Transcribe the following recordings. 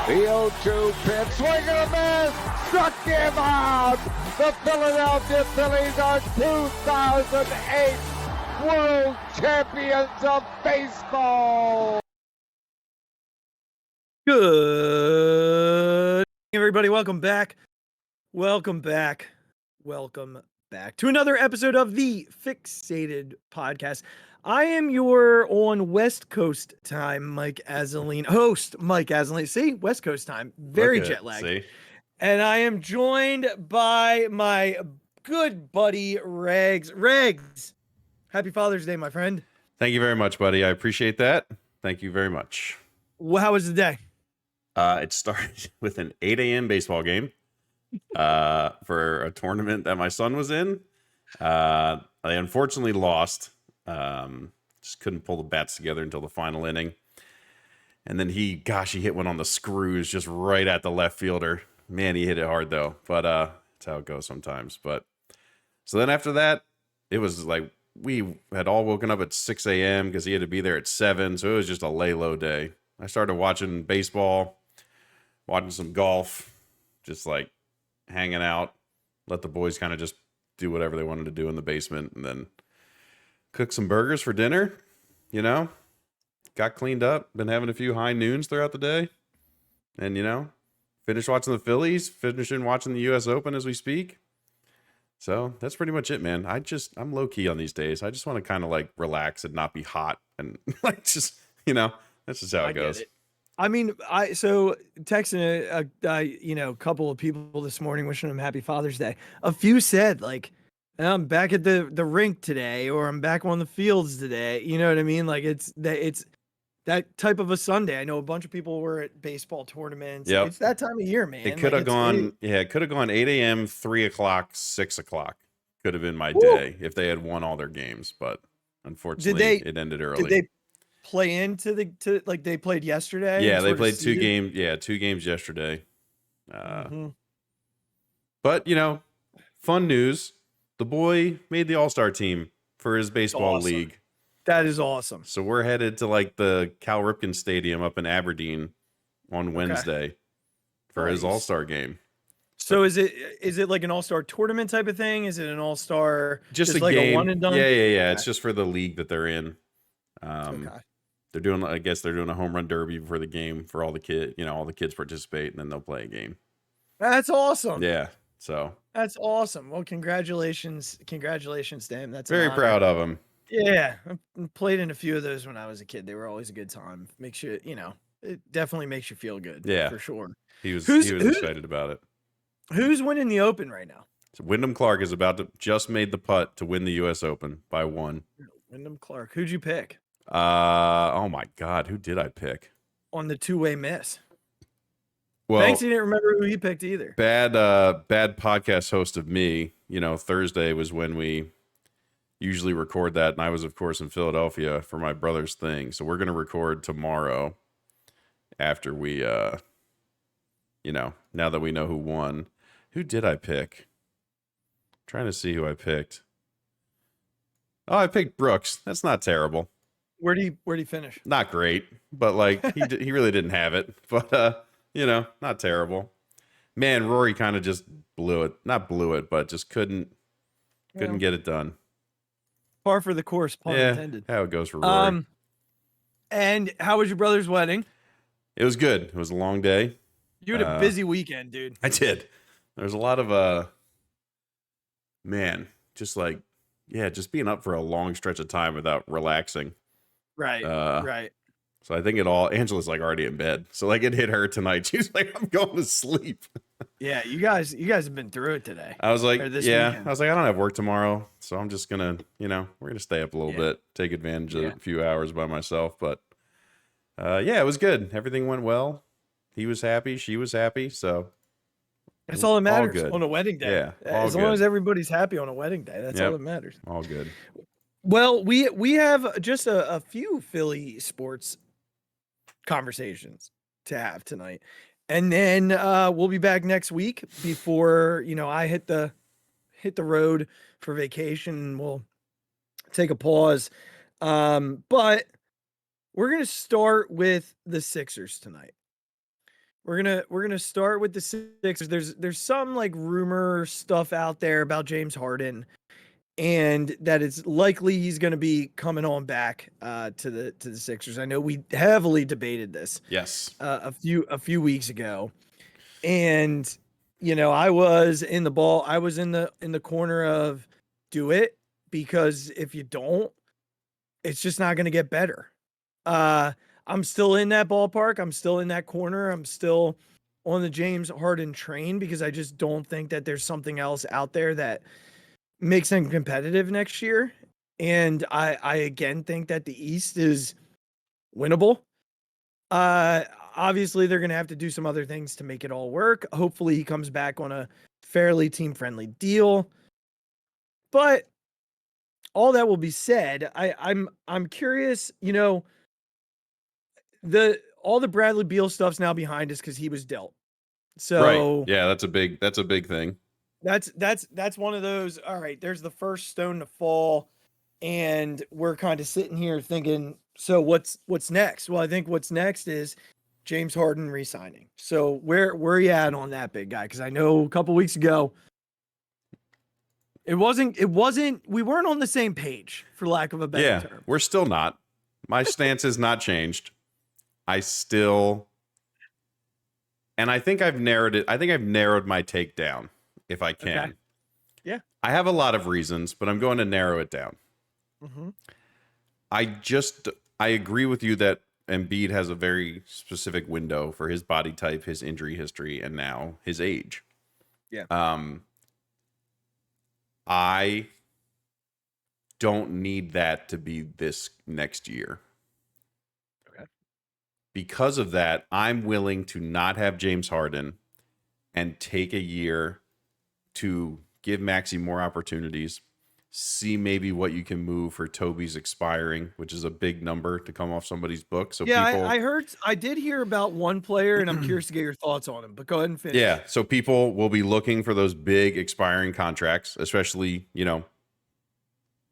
The 0-2 pitch, swing and a miss, struck him out. The Philadelphia Phillies are 2008 World Champions of Baseball. Good, everybody. Welcome back to another episode of the Phixated Podcast. I am your on West Coast time, host Mike Azzy. See, West Coast time, very jet lagged. See? And I am joined by my good buddy Regz. Regz, happy Father's Day, my friend. Thank you very much, buddy. I appreciate that. Thank you very much. Well, how was the day? It started with an 8 a.m. baseball game for a tournament that my son was in. I unfortunately lost. Just couldn't pull the bats together until the final inning. And then he hit one on the screws just right at the left fielder. Man, he hit it hard though. But that's how it goes sometimes. But so then after that, it was like we had all woken up at 6 a.m. because he had to be there at 7. So it was just a lay low day. I started watching baseball, watching some golf, just like hanging out, let the boys kind of just do whatever they wanted to do in the basement, and then cook some burgers for dinner, got cleaned up, been having a few high noons throughout the day, and, finished watching the Phillies, finishing watching the U.S. Open as we speak. So that's pretty much it, man. I'm low key on these days. I just want to kind of like relax and not be hot and like just, that's just how it goes. I mean, texting a couple of people this morning wishing them happy Father's Day. A few said like, I'm back at the rink today, or I'm back on the fields today. You know what I mean? Like it's that type of a Sunday. I know a bunch of people were at baseball tournaments. Yep. It's that time of year, man. It could have gone 8 a.m., 3 o'clock, 6 o'clock. Could have been my day if they had won all their games, but unfortunately it ended early. Did they play into like they played yesterday? Yeah, they played 2 games. Yeah, 2 games yesterday. But fun news. The boy made the All-Star team for his baseball league. That is awesome. So we're headed to like the Cal Ripken Stadium up in Aberdeen on Wednesday for his All-Star game. So is it like an All-Star tournament type of thing? Is it an All-Star just a like game? A one and done? Yeah. Okay. It's just for the league that they're in. They're doing a home run derby before the game for all the kids. All the kids participate, and then they'll play a game. That's awesome. Yeah. So that's awesome. Well, congratulations to him. That's very proud of him. Yeah, I played in a few of those when I was a kid. They were always a good time. Makes you, it definitely makes you feel good. Yeah, for sure. He was excited about it. Who's winning the Open right now? So Wyndham Clark is just made the putt to win the U.S. Open by 1. Wyndham Clark. Who'd you pick? Oh my God, who did I pick on the 2-way miss? Well, thanks. He didn't remember who he picked either. Bad podcast host of me. Thursday was when we usually record that, and I was of course in Philadelphia for my brother's thing. So we're gonna record tomorrow after we, now that we know who won. Who did I pick? I'm trying to see who I picked. Oh, I picked Brooks. That's not terrible. Where'd he finish? Not great, but like he really didn't have it. But not terrible. Man, Rory kind of just blew it. Not blew it, but just couldn't get it done. Par for the course, pun intended. How it goes for Rory. And how was your brother's wedding? It was good. It was a long day. You had a busy weekend, dude. I did. There's a lot of just being up for a long stretch of time without relaxing. Right. Right. So I think Angela's like already in bed. So like it hit her tonight. She was like, I'm going to sleep. Yeah, you guys have been through it today. I was like, weekend. I was like, I don't have work tomorrow. So I'm just gonna, we're gonna stay up a little bit, take advantage of a few hours by myself. But it was good. Everything went well. He was happy, she was happy. So that's all that matters on a wedding day. Yeah. As long as everybody's happy on a wedding day, that's all that matters. All good. Well, we have just a few Philly sports conversations to have tonight. And then we'll be back next week before, I hit the road for vacation, and we'll take a pause. But we're going to start with the Sixers tonight. We're gonna start with the Sixers. There's some like rumor stuff out there about James Harden, and that it's likely he's gonna be coming on back to the Sixers. I know we heavily debated this Yes. a few weeks ago, and I was in the corner of do it, because if you don't, it's just not gonna get better. I'm still in that ballpark. I'm still in that corner. I'm still on the James Harden train because I just don't think that there's something else out there that makes them competitive next year. And I again think that the East is winnable. Obviously they're going to have to do some other things to make it all work. Hopefully he comes back on a fairly team-friendly deal. But all that will be said, I'm curious, all the Bradley Beal stuff's now behind us because he was dealt. So right. Yeah, that's a big thing. That's one of those. All right, there's the first stone to fall, and we're kind of sitting here thinking, so what's next? Well, I think what's next is James Harden re-signing. So where are you at on that, big guy? Because I know a couple weeks ago it wasn't we weren't on the same page, for lack of a better term. We're still not. My stance has not changed. I still, and I think I've narrowed it. I think I've narrowed my take down, if I can. Okay. Yeah. I have a lot of reasons, but I'm going to narrow it down. Mm-hmm. I agree with you that Embiid has a very specific window for his body type, his injury history, and now his age. Yeah. I don't need that to be this next year. Okay. Because of that, I'm willing to not have James Harden and take a year to give Maxey more opportunities, see maybe what you can move for Toby's expiring, which is a big number to come off somebody's book. So yeah, I did hear about one player, and I'm curious to get your thoughts on him, but go ahead and finish. Yeah, so people will be looking for those big expiring contracts, especially,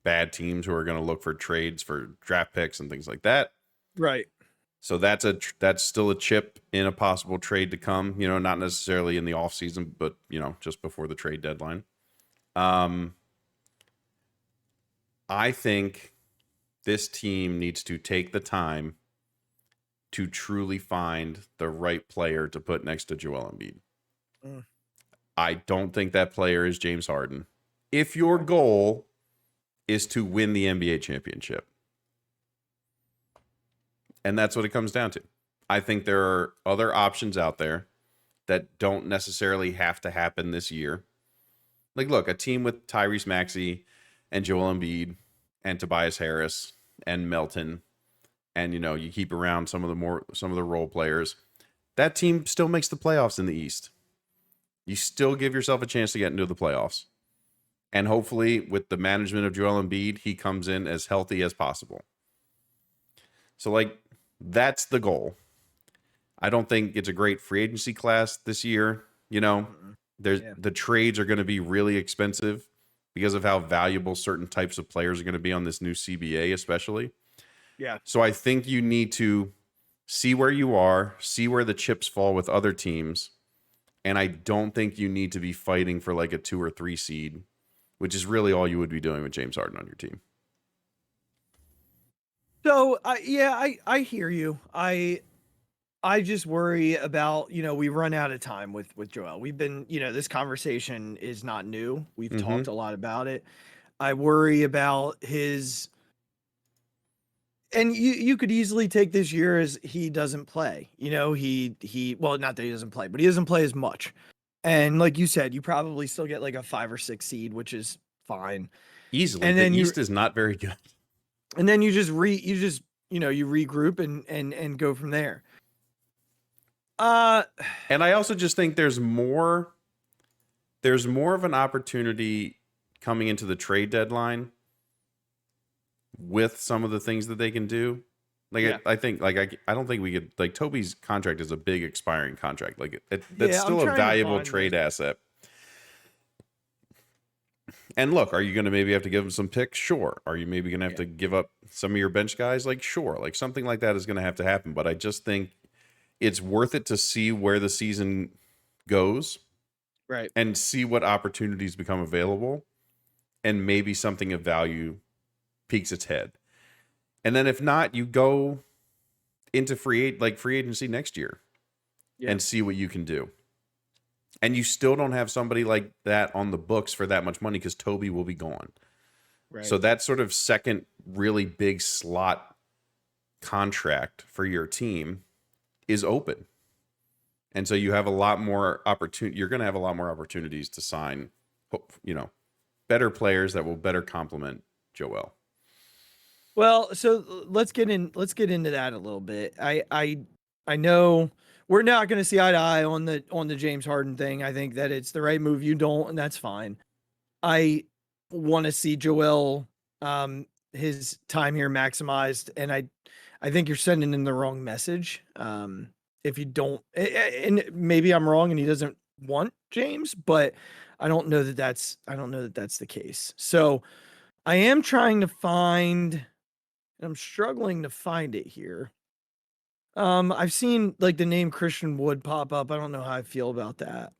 bad teams who are going to look for trades for draft picks and things like that. Right. So that's still a chip in a possible trade to come, not necessarily in the offseason, but, just before the trade deadline. I think this team needs to take the time to truly find the right player to put next to Joel Embiid. I don't think that player is James Harden. If your goal is to win the NBA championship, and that's what it comes down to. I think there are other options out there that don't necessarily have to happen this year. Like, look, a team with Tyrese Maxey and Joel Embiid and Tobias Harris and Melton, and you keep around some of the role players. That team still makes the playoffs in the East. You still give yourself a chance to get into the playoffs. And hopefully, with the management of Joel Embiid, he comes in as healthy as possible. So, that's the goal. I don't think it's a great free agency class this year. The trades are going to be really expensive because of how valuable certain types of players are going to be on this new CBA, especially. Yeah. So I think you need to see where you are, see where the chips fall with other teams. And I don't think you need to be fighting for a 2 or 3 seed, which is really all you would be doing with James Harden on your team. So I hear you. I just worry about, we run out of time with Joel. We've been, this conversation is not new. We've talked a lot about it. I worry about his, and you could easily take this year as he doesn't play. Well, not that he doesn't play, but he doesn't play as much. And like you said, you probably still get a 5 or 6 seed, which is fine. Easily. And then the East is not very good. And then you just you regroup and go from there. And I also just think there's more of an opportunity coming into the trade deadline with some of the things that they can do. I think I don't think we could, Toby's contract is a big expiring contract. That's still a valuable trade asset. And look, are you going to maybe have to give him some picks? Sure. Are you maybe going to have to give up some of your bench guys? Sure. Something like that is going to have to happen. But I just think it's worth it to see where the season goes Right. and see what opportunities become available, and maybe something of value peeks its head. And then if not, you go into free agency next year and see what you can do. And you still don't have somebody like that on the books for that much money because Toby will be gone. Right. So that sort of second really big slot contract for your team is open. And so you have a lot more opportunity. You're going to have a lot more opportunities to sign, better players that will better complement Joel. Well, so let's get into that a little bit. I know we're not going to see eye to eye on the James Harden thing. I think that it's the right move. You don't, and that's fine. I want to see Joel his time here maximized, and I think you're sending in the wrong message. If you don't, and maybe I'm wrong, and he doesn't want James, but I don't know that that's the case. So I am trying to find, and I'm struggling to find it here. I've seen like the name Christian Wood pop up. I don't know how I feel about that.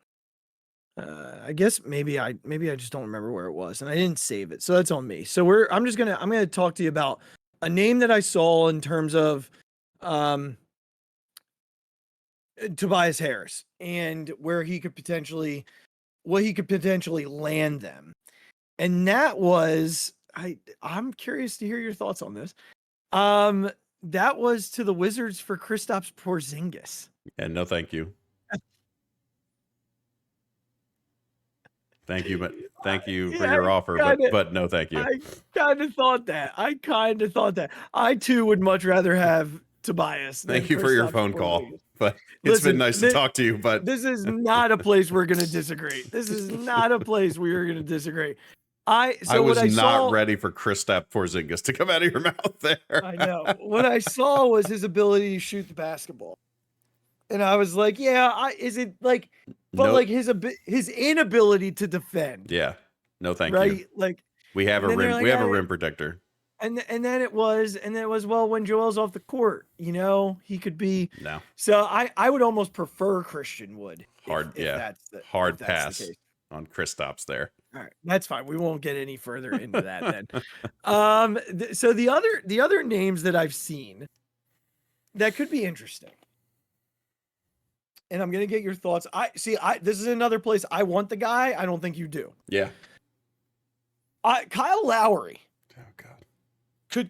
I guess maybe I just don't remember where it was, and I didn't save it, so that's on me. So I'm gonna talk to you about a name that I saw in terms of Tobias Harris and what he could potentially land them, and that was I'm curious to hear your thoughts on this. That was to the Wizards for Kristaps Porzingis. Yeah, no, thank you. Thank you, but thank you for your offer, but no, thank you. I kind of thought that. I too would much rather have Tobias. Thank you for your phone call, but it's been nice to talk to you. But this is not a place we're going to disagree. This is not a place we are going to disagree. I was not ready for Kristaps Porzingis to come out of your mouth there. I know. What I saw was his ability to shoot the basketball. And I was like, his inability to defend. Yeah. No, thank you. Right? Like we have a rim protector. And then it was, well, when Joel's off the court, he could be. No. So I would almost prefer Christian Wood. Hard pass on Kristaps there. All right, that's fine. We won't get any further into that then. So the other names that I've seen that could be interesting, and I'm gonna get your thoughts. This is another place I want the guy. I don't think you do. Yeah. Kyle Lowry. Oh God.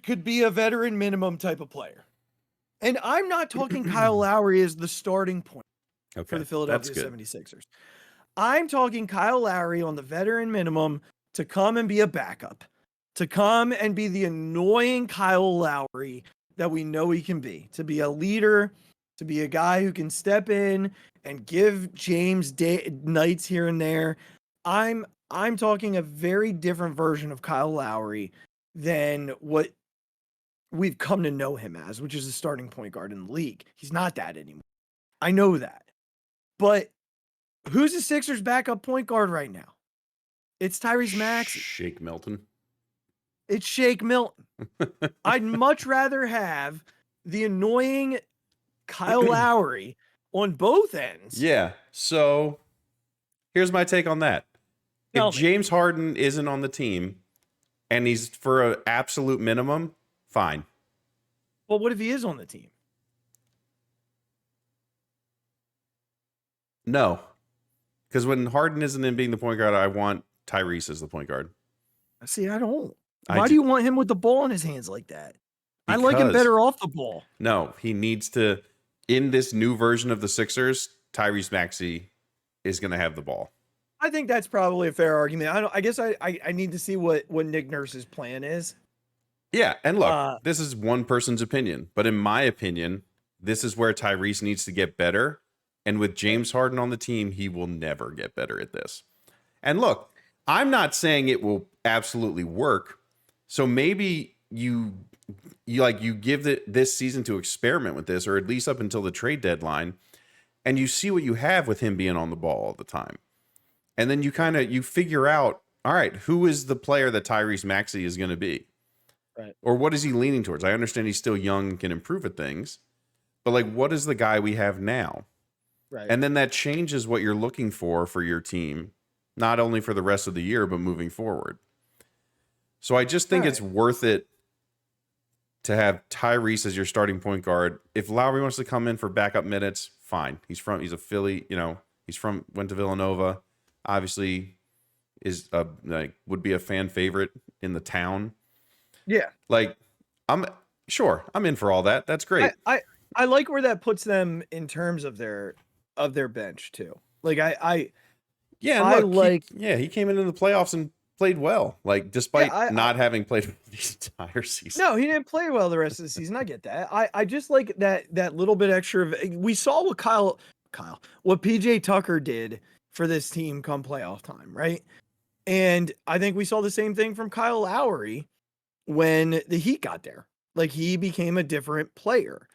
Could be a veteran minimum type of player, and I'm not talking Kyle Lowry as the starting point for the Philadelphia 76ers. I'm talking Kyle Lowry on the veteran minimum to come and be a backup, to come and be the annoying Kyle Lowry that we know he can be, to be a leader, to be a guy who can step in and give James nights here and there. I'm talking a very different version of Kyle Lowry than what we've come to know him as, which is a starting point guard in the league. He's not that anymore. I know that. But who's the Sixers backup point guard right now? It's Tyrese Maxey. Shake Milton. It's Shake Milton. I'd much rather have the annoying Kyle Lowry on both ends. Yeah. So here's my take on that. If James Harden isn't on the team and he's for an absolute minimum, fine. Well, what if he is on the team? No. Because when Harden isn't in being the point guard, I want Tyrese as the point guard. See, I don't. Why do you want him with the ball in his hands like that? I like him better off the ball. No, he needs to. In this new version of the Sixers, Tyrese Maxey is going to have the ball. I think that's probably a fair argument. I guess I need to see what Nick Nurse's plan is. Yeah, and look, this is one person's opinion, but in my opinion, this is where Tyrese needs to get better. And with James Harden on the team, he will never get better at this. And look, I'm not saying it will absolutely work. So maybe you give this season to experiment with this, or at least up until the trade deadline, and you see what you have with him being on the ball all the time. And then you figure out, all right, who is the player that Tyrese Maxey is going to be? Right. Or what is he leaning towards? I understand he's still young and can improve at things. but like, what is the guy we have now? Right. And then that changes what you're looking for your team, not only for the rest of the year, but moving forward. So I just think it's worth it to have Tyrese as your starting point guard. If Lowry wants to come in for backup minutes, fine. He's a Philly, went to Villanova, obviously would be a fan favorite in the town. Yeah. Like, I'm in for all that. That's great. I like where that puts them in terms of their bench too. Like he came into the playoffs and played well. Like, despite not having played the entire season. No, he didn't play well the rest of the season. I get that. I just like that little bit extra. We saw what what PJ Tucker did for this team come playoff time, right? And I think we saw the same thing from Kyle Lowry when the Heat got there. Like, he became a different player.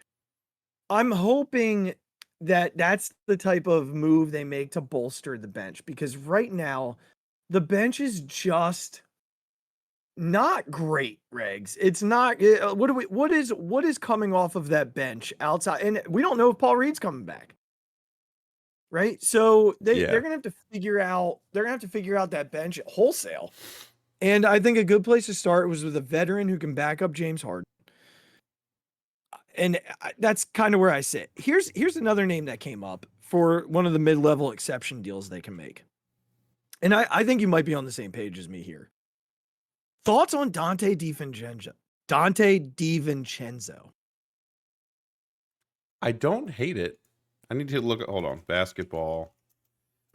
I'm hoping that that's the type of move they make to bolster the bench, because right now the bench is just not great, Regz. It's not. What is coming off of that bench outside? And we don't know if Paul Reed's coming back. Right? So they're gonna have to figure out that bench wholesale. And I think a good place to start was with a veteran who can back up James Harden. And that's kind of where I sit. Here's another name that came up for one of the mid-level exception deals they can make. And I think you might be on the same page as me here. Thoughts on Dante DiVincenzo? I don't hate it. I need to hold on, basketball.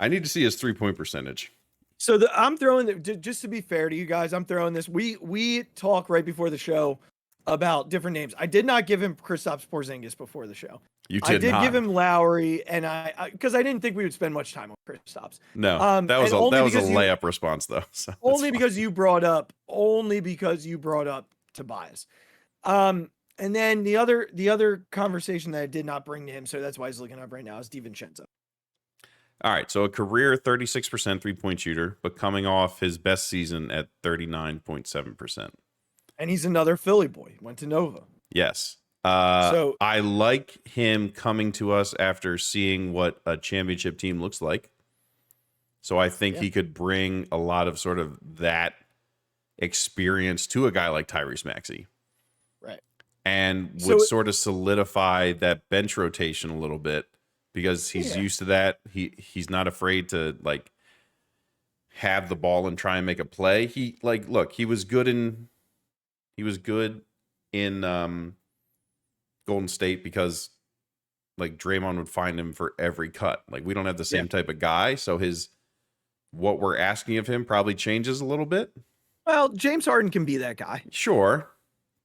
I need to see his 3-point percentage. So I'm throwing, just to be fair to you guys, I'm throwing this. We talk right before the show about different names. I did not give him Kristaps Porzingis before the show. I did give him Lowry, and because I didn't think we would spend much time on Kristaps. No, that was a layup response though. So because you brought up Tobias. And then the other conversation that I did not bring to him, so that's why he's looking up right now, is DiVincenzo. All right, so a career 36% 3-point shooter, but coming off his best season at 39.7%. And he's another Philly boy. Went to Nova. Yes. So I like him coming to us after seeing what a championship team looks like. So I think he could bring a lot of sort of that experience to a guy like Tyrese Maxey. Right. And would sort of solidify that bench rotation a little bit, because he's used to that. He's not afraid to like have the ball and try and make a play. He was good in Golden State because like Draymond would find him for every cut. Like, we don't have the same type of guy, so what we're asking of him probably changes a little bit. Well, James Harden can be that guy. Sure.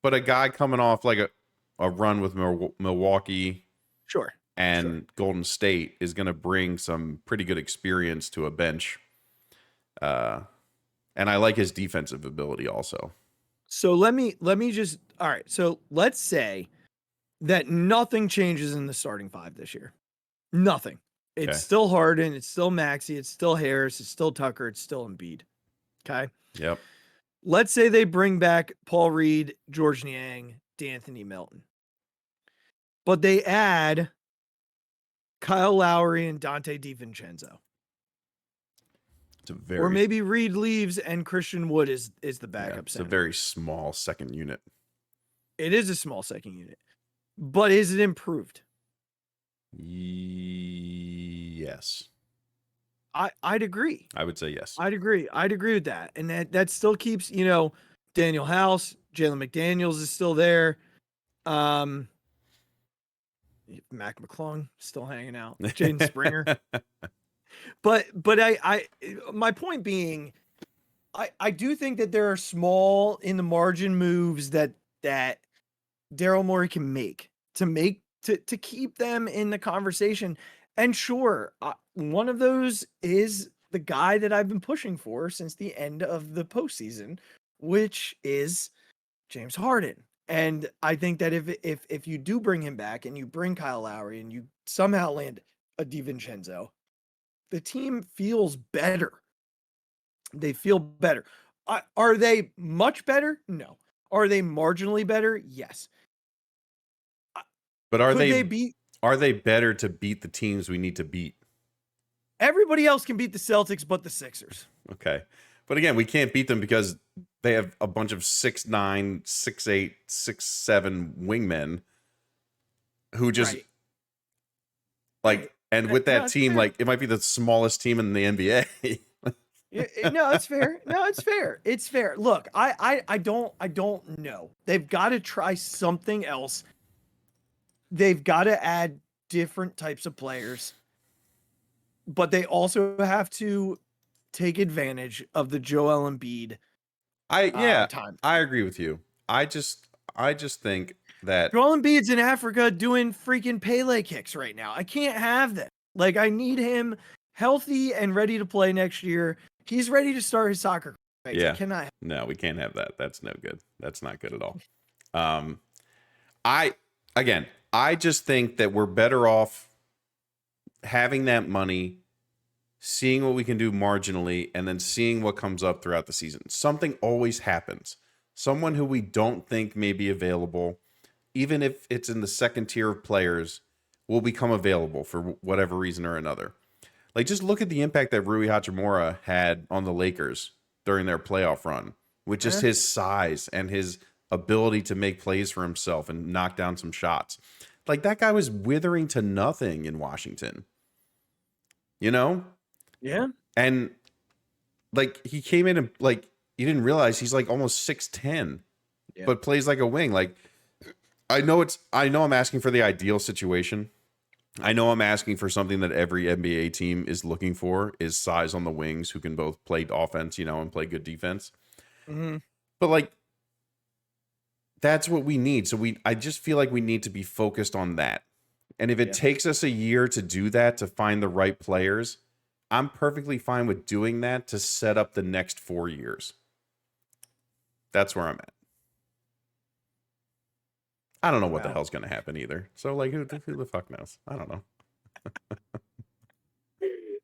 But a guy coming off like a run with Milwaukee and Golden State is going to bring some pretty good experience to a bench. And I like his defensive ability also. So let me just, all right. So let's say that nothing changes in the starting five this year. Nothing. It's still Harden. It's still Maxey. It's still Harris. It's still Tucker. It's still Embiid. Okay. Yep. Let's say they bring back Paul Reed, George Niang, D'Anthony Melton, but they add Kyle Lowry and Dante DiVincenzo. Or maybe Reed leaves and Christian Wood is the backup center. It's a very small second unit. It is a small second unit, but is it improved? Yes. I'd agree. I would say yes. I'd agree with that. And that still keeps, Daniel House, Jalen McDaniels is still there. Mac McClung still hanging out. Jaden Springer. But I my point being, I do think that there are small in the margin moves that Daryl Morey can make to keep them in the conversation. And sure, one of those is the guy that I've been pushing for since the end of the postseason, which is James Harden. And I think that if you do bring him back and you bring Kyle Lowry and you somehow land a DiVincenzo, the team feels better. They feel better. Are they much better? No. Are they marginally better? Yes. But are Could they beat? Are they better to beat the teams we need to beat? Everybody else can beat the Celtics, but the Sixers. Okay. But again, we can't beat them because they have a bunch of 6'9", 6'8", 6'7" wingmen who just and with that team, fair. like it might be the smallest team in the NBA. No, it's fair. No, it's fair. It's fair. Look, I don't know. They've got to try something else. They've got to add different types of players, but they also have to take advantage of the Joel Embiid. Time. I agree with you. I just think that Joel Embiid's in Africa doing freaking Pele kicks right now. I can't have that. Like, I need him healthy and ready to play next year. He's ready to start his soccer career. Yeah. Cannot. No, we can't have that. That's no good. That's not good at all. I just think that we're better off having that money, seeing what we can do marginally, and then seeing what comes up throughout the season. Something always happens. Someone who we don't think may be available, even if it's in the second tier of players, will become available for whatever reason or another. Like, just look at the impact that Rui Hachimura had on the Lakers during their playoff run with just his size and his ability to make plays for himself and knock down some shots. Like, that guy was withering to nothing in Washington. You know? Yeah. And, like, he came in and, like, you didn't realize he's, like, almost 6'10", but plays like a wing. Like, I know I'm asking for the ideal situation. I know I'm asking for something that every NBA team is looking for, is size on the wings who can both play offense, and play good defense. Mm-hmm. But, like, that's what we need. So I just feel like we need to be focused on that. And if it takes us a year to do that, to find the right players, I'm perfectly fine with doing that to set up the next 4 years. That's where I'm at. I don't know what the hell's going to happen either. So, like, who the fuck knows? I don't know.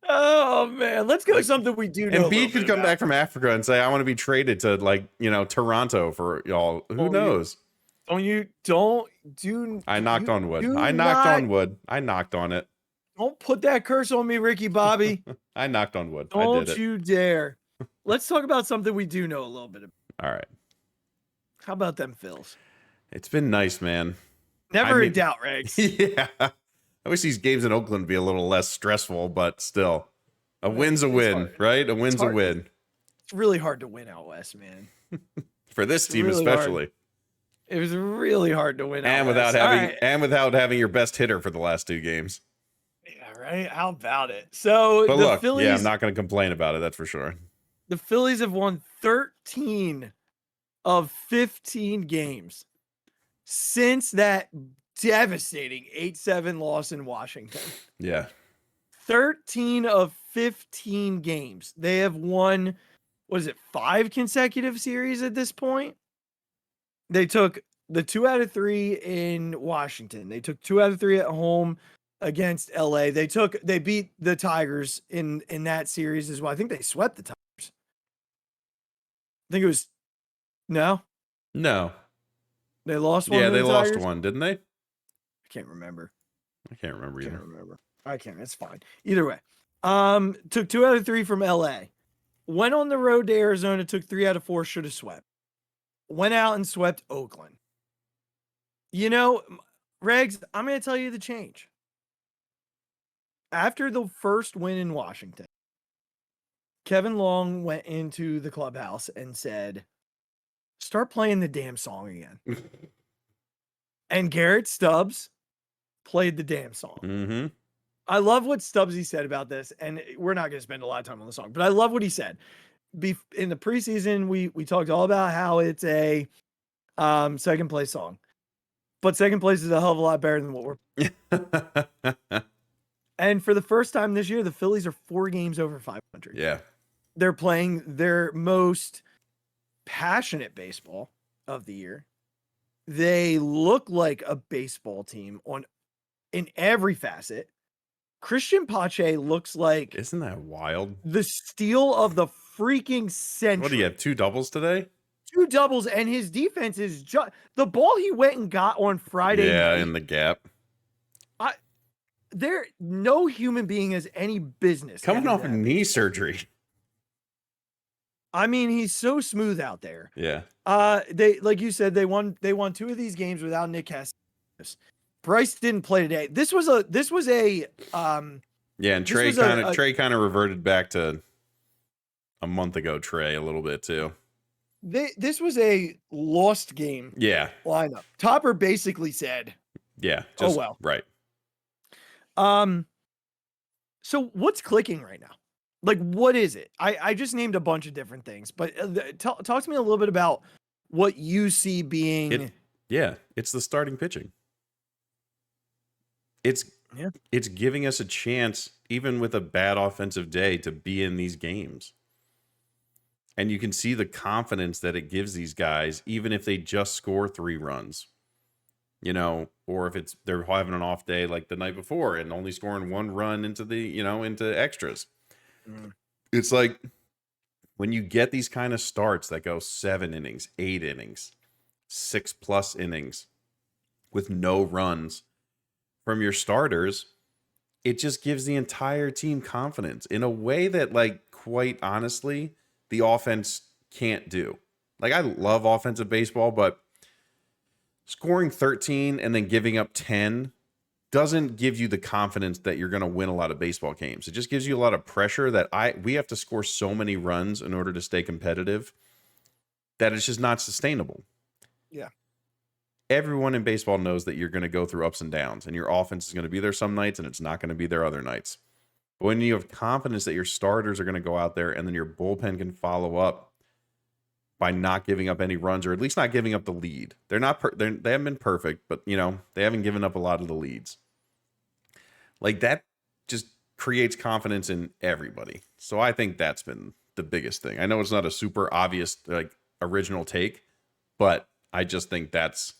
Oh, man. Let's go with something we do know. Embiid could come back from Africa and say, I want to be traded to, like, Toronto for y'all. Who knows? I knocked on wood. I knocked on wood. I knocked on it. Don't put that curse on me, Ricky Bobby. I knocked on wood. Don't you dare. Let's talk about something we do know a little bit about. All right. How about them Phils? It's been nice, man. Never in doubt, Regz. Yeah. I wish these games in Oakland be a little less stressful, but still. A win's a win, right? A win's a win. It's really hard to win out west, man. For this team really especially. Hard. It was really hard to win and out without west. without having your best hitter for the last 2 games. Yeah, right? How about it? So but look, Phillies, I'm not going to complain about it, that's for sure. The Phillies have won 13 of 15 games since that devastating 8-7 loss in Washington. Yeah. 13 of 15 games. They have won, 5 consecutive series at this point? They took the 2 out of 3 in Washington. They took 2 out of 3 at home against LA. They beat the Tigers in that series as well. I think they swept the Tigers. I think it was No. They lost one. Yeah, they lost one, didn't they? I can't remember. I can't remember either. I can't. It's fine. Either way. Took 2 out of 3 from LA. Went on the road to Arizona, took 3 out of 4, should have swept. Went out and swept Oakland. Regz, I'm going to tell you the change. After the first win in Washington, Kevin Long went into the clubhouse and said, start playing the damn song again. And Garrett Stubbs played the damn song. Mm-hmm. I love what Stubbsy said about this, and we're not going to spend a lot of time on the song, but I love what he said. In the preseason, we talked all about how it's a second place song, but second place is a hell of a lot better than what we're. And for the first time this year, the Phillies are 4 games over 500. Yeah, they're playing their most passionate baseball of the year. They look like a baseball team in every facet. Christian Pache looks like, isn't that wild? The steal of the freaking century. What do you have? 2 doubles today? 2 doubles, and his defense is just the ball he went and got on Friday. Yeah, night, in the gap. no human being has any business coming getting off to of that. knee surgery. I mean, he's so smooth out there. Yeah. They, like you said, they won 2 of these games without Nick Cassius. Bryce didn't play today. This was a Yeah, and Trey kind of reverted back to a month ago, Trey, a little bit too. This was a lost game. Yeah. Lineup. Topper basically said, yeah, oh well. Right. So what's clicking right now? Like, what is it? I just named a bunch of different things, but talk to me a little bit about what you see being. It's the starting pitching. It's giving us a chance, even with a bad offensive day, to be in these games. And you can see the confidence that it gives these guys, even if they just score 3 runs, or if they're having an off day like the night before and only scoring 1 run into extras. It's like when you get these kind of starts that go 7 innings, 8 innings, 6+ innings with no runs from your starters, it just gives the entire team confidence in a way that, like, quite honestly, the offense can't do. Like, I love offensive baseball, but scoring 13 and then giving up 10 doesn't give you the confidence that you're going to win a lot of baseball games. It just gives you a lot of pressure that we have to score so many runs in order to stay competitive that it's just not sustainable. Yeah. Everyone in baseball knows that you're going to go through ups and downs, and your offense is going to be there some nights and it's not going to be there other nights. But when you have confidence that your starters are going to go out there and then your bullpen can follow up by not giving up any runs, or at least not giving up the lead. They haven't been perfect, but they haven't given up a lot of the leads. Like, that just creates confidence in everybody. So I think that's been the biggest thing. I know it's not a super obvious, like, original take, but I just think that's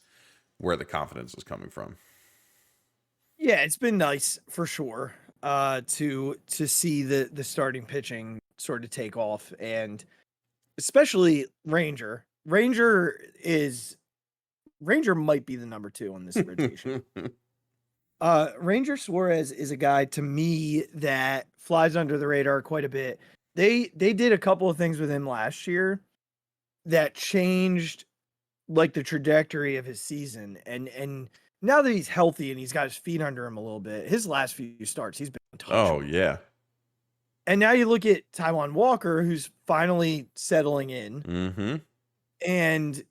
where the confidence is coming from. Yeah, it's been nice for sure to see the starting pitching sort of take off, and especially Ranger. Ranger might be the number 2 on this rotation. Ranger Suarez is a guy to me that flies under the radar quite a bit. They did a couple of things with him last year that changed, like, the trajectory of his season. And now that he's healthy and he's got his feet under him a little bit, his last few starts, he's been untouchable. Oh, yeah. And now you look at Taijuan Walker, who's finally settling in. Mm-hmm. And,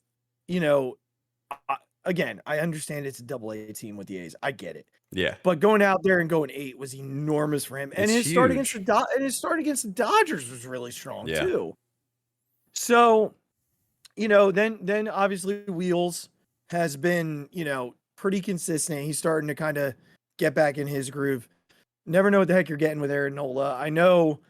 again, I understand it's a AA team with the A's. I get it. Yeah. But going out there and going 8 was enormous for him. And his start against the Dodgers was really strong too. So, then obviously Wheels has been, pretty consistent. He's starting to kind of get back in his groove. Never know what the heck you're getting with Aaron Nola. I know.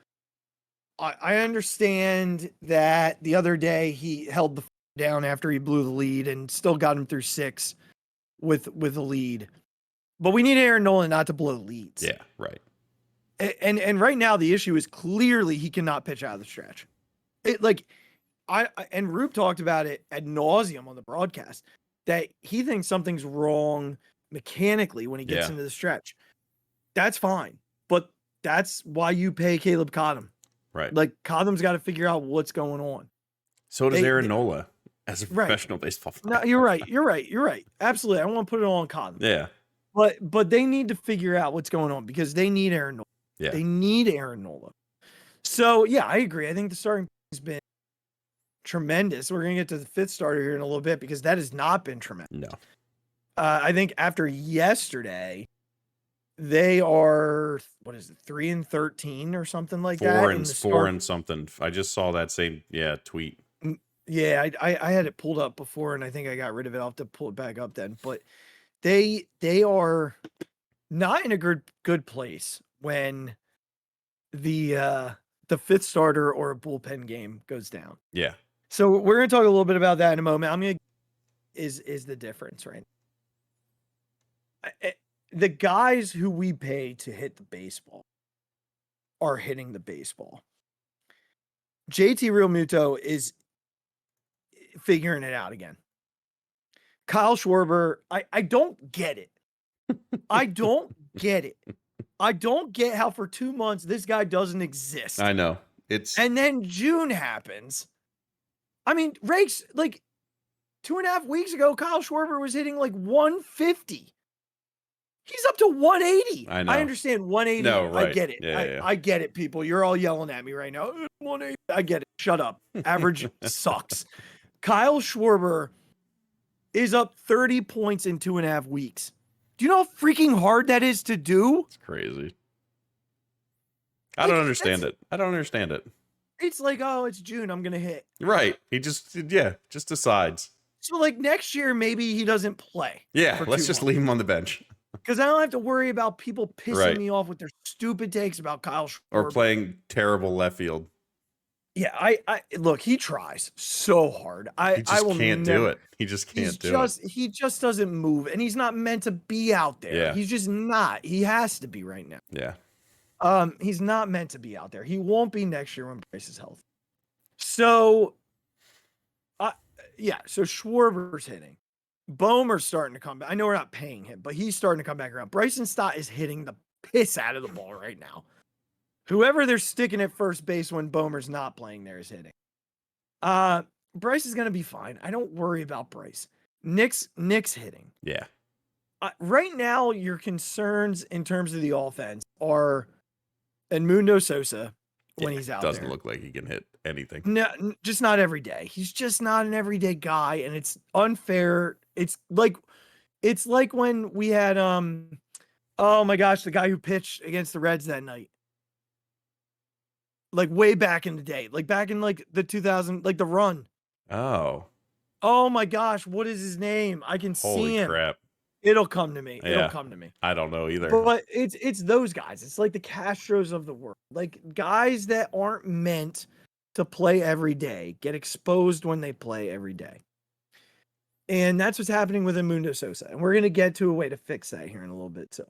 I understand that the other day he held the down after he blew the lead and still got him through 6 with the lead. But we need Aaron Nola not to blow leads. Yeah, right. And right now the issue is clearly he cannot pitch out of the stretch. And Rube talked about it ad nauseum on the broadcast that he thinks something's wrong mechanically when he gets into the stretch. That's fine, but that's why you pay Caleb Cottom. Right. Like, Cottom's got to figure out what's going on. So does Aaron Nola as a professional baseball player. No, you're right. Absolutely. I want to put it all on Cottom. Yeah. But they need to figure out what's going on because they need Aaron Nola. Yeah. They need Aaron Nola. So, yeah, I agree. I think the starting has been tremendous. We're going to get to the 5th starter here in a little bit because that has not been tremendous. No. I think after yesterday, they are, 3-13 or something like that? 4 and something. I just saw that same tweet. Yeah, I had it pulled up before, and I think I got rid of it. I'll have to pull it back up then. But they are not in a good place when the 5th starter or a bullpen game goes down. Yeah. So we're going to talk a little bit about that in a moment. I'm going to is the difference, right? The guys who we pay to hit the baseball are hitting the baseball. JT Realmuto is figuring it out again. Kyle Schwarber, I don't get it. I don't get it. I don't get how for 2 months this guy doesn't exist. I know. And then June happens. I mean, Rakes, like 2.5 weeks ago, Kyle Schwarber was hitting like 150. He's up to 180. I know. I understand 180. No, right. I get it. Yeah. I get it, people. You're all yelling at me right now. 180. I get it. Shut up. Average sucks. Kyle Schwarber is up 30 points in 2.5 weeks. Do you know how freaking hard that is to do? It's crazy. I don't understand it. It's like, oh, it's June. I'm going to hit. Right. He just decides. So, like, next year, maybe he doesn't play. Yeah, let's just leave him on the bench. Because I don't have to worry about people pissing me off with their stupid takes about Kyle Schwarber. Or playing terrible left field. Yeah, I look, he tries so hard. He just can't do it. He just can't do it. He just doesn't move, and he's not meant to be out there. Yeah. He's just not. He has to be right now. Yeah. He's not meant to be out there. He won't be next year when Bryce is healthy. So, so Schwarber's hitting. Boehmer's starting to come back. I know we're not paying him, but he's starting to come back around. Bryson Stott is hitting the piss out of the ball right now. Whoever they're sticking at first base when Boehmer's not playing there is hitting. Bryce is going to be fine. I don't worry about Bryce. Nick's hitting. Yeah. Right now, your concerns in terms of the offense are Edmundo Sosa when he's out doesn't there. Look like he can hit anything. No, just not every day. He's just not an everyday guy, and it's unfair. It's like when we had oh my gosh, the guy who pitched against the Reds that night. Like way back in the day, like back in like the 2000, like the run. Oh my gosh, what is his name? I can see him. Holy crap. It'll come to me. Yeah. It'll come to me. I don't know either. But it's those guys. It's like the Castros of the world. Like guys that aren't meant to play every day get exposed when they play every day. And that's what's happening with Edmundo Sosa. And we're going to get to a way to fix that here in a little bit too.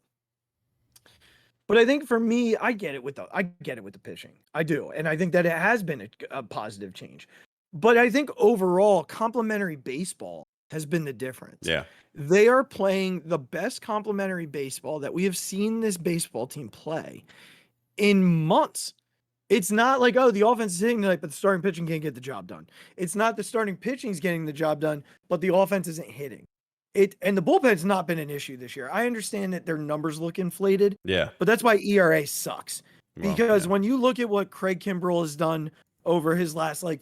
But I think for me, I get it with the pitching. I do. And I think that it has been a positive change. But I think overall, complementary baseball has been the difference. Yeah. They are playing the best complementary baseball that we have seen this baseball team play in months. It's not like, oh, the offense is hitting tonight, but the starting pitching can't get the job done. It's not the starting pitching is getting the job done, but the offense isn't hitting. And the bullpen's not been an issue this year. I understand that their numbers look inflated. Yeah. But that's why ERA sucks. Because when you look at what Craig Kimbrell has done over his last like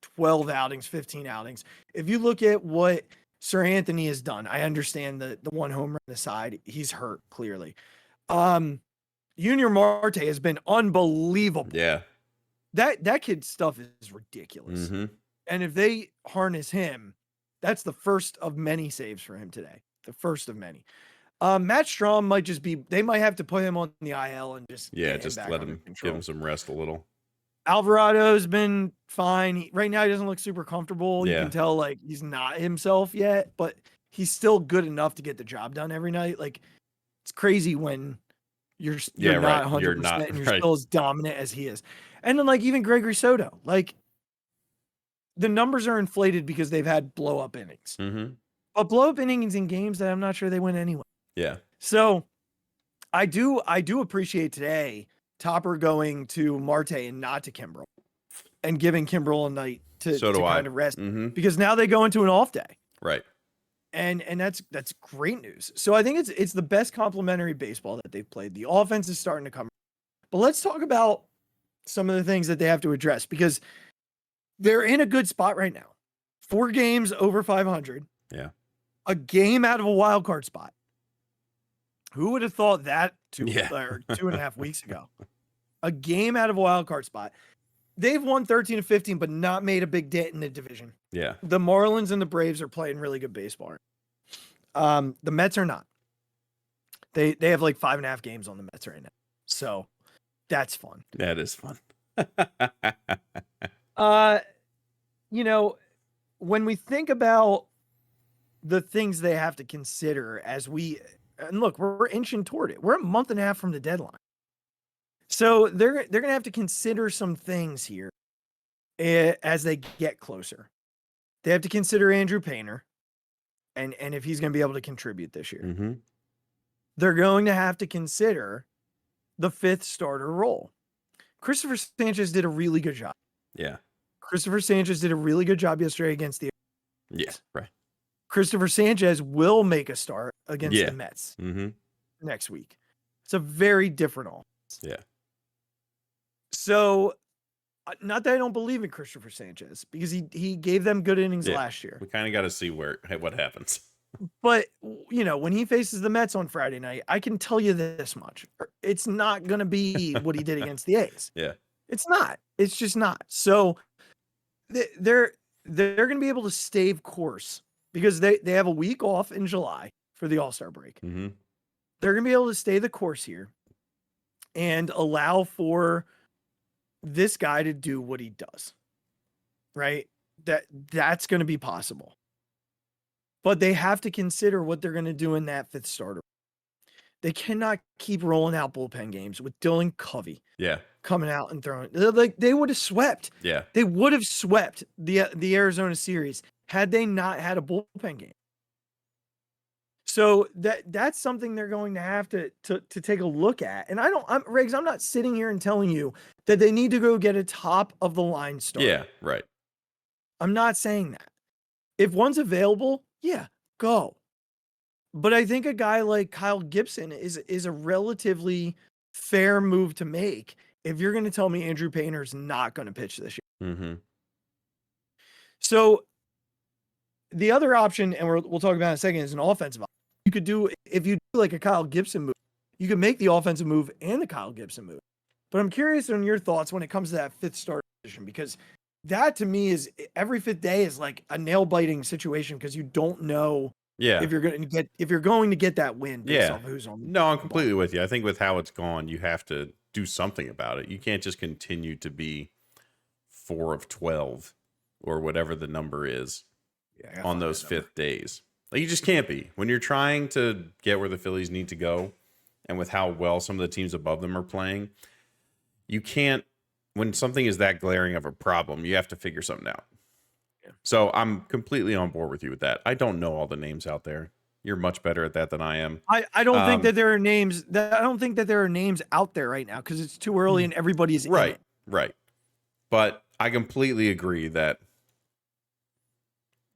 12 outings, 15 outings, if you look at what Sir Anthony has done, I understand the one home run aside, he's hurt clearly. Junior Marte has been unbelievable. Yeah. That kid's stuff is ridiculous. Mm-hmm. And if they harness him, that's the first of many saves for him today. The first of many. Matt Strahm might just be, they might have to put him on the IL and just let him give him some rest a little. Alvarado's been fine. Right now he doesn't look super comfortable. Yeah. You can tell like he's not himself yet, but he's still good enough to get the job done every night. Like it's crazy when you're not 100% and you're still as dominant as he is. And then like even Gregory Soto, like the numbers are inflated because they've had blow up innings. Mm-hmm. But blow up innings in games that I'm not sure they win anyway. Yeah. So I do appreciate today Topper going to Marte and not to Kimbrel and giving Kimbrel a night to kind of rest because now they go into an off day. Right. And that's great news. So I think it's the best complementary baseball that they've played. The offense is starting to come. But let's talk about some of the things that they have to address because they're in a good spot right now. 4 games over 500. Yeah. A game out of a wild card spot. Who would have thought that 2.5 weeks ago? A game out of a wild card spot. They've won 13 of 15, but not made a big dent in the division. Yeah. The Marlins and the Braves are playing really good baseball. The Mets are not. They have like 5.5 games on the Mets right now. So that's fun. That is fun. When we think about the things they have to consider and look, we're inching toward it. We're a month and a half from the deadline. So they're going to have to consider some things here as they get closer. They have to consider Andrew Painter and if he's going to be able to contribute this year. Mm-hmm. They're going to have to consider the fifth starter role. Christopher Sanchez did a really good job. Yeah. Christopher Sanchez did a really good job yesterday against the Yeah. Right. Christopher Sanchez will make a start against the Mets next week. It's a very different offense. Yeah. So, not that I don't believe in Christopher Sanchez, because he gave them good innings last year. We kind of got to see what happens. But, when he faces the Mets on Friday night, I can tell you this much. It's not going to be what he did against the A's. Yeah. It's not. It's just not. So, they're going to be able to stave course because they have a week off in July for the All-Star break. Mm-hmm. They're going to be able to stay the course here and allow for this guy to do what he does, right? That's going to be possible. But they have to consider what they're going to do in that fifth starter. They cannot keep rolling out bullpen games with Dylan Covey coming out and throwing. Like, they would have swept. Yeah. They would have swept the Arizona series had they not had a bullpen game. So that's something they're going to have to take a look at. And Regz, I'm not sitting here and telling you that they need to go get a top of the line starter. Yeah, right. I'm not saying that. If one's available, go. But I think a guy like Kyle Gibson is a relatively fair move to make if you're going to tell me Andrew Painter's not going to pitch this year. Mm-hmm. So the other option, and we'll talk about in a second, is an offensive option. You could do, if you do like a Kyle Gibson move, you could make the offensive move and the Kyle Gibson move. But I'm curious on your thoughts when it comes to that fifth starter position, because that to me is every fifth day is like a nail biting situation because you don't know if you're going to get that win based off who's on. No, I'm completely with you. I think with how it's gone, you have to do something about it. You can't just continue to be 4 of 12 or whatever the number is on those fifth days. Like, you just can't be. When you're trying to get where the Phillies need to go, and with how well some of the teams above them are playing, you can't. When something is that glaring of a problem, you have to figure something out. Yeah. So I'm completely on board with you with that. I don't know all the names out there. You're much better at that than I am. I don't think that there are names. I don't think that there are names out there right now because it's too early and everybody's in it. Right. But I completely agree that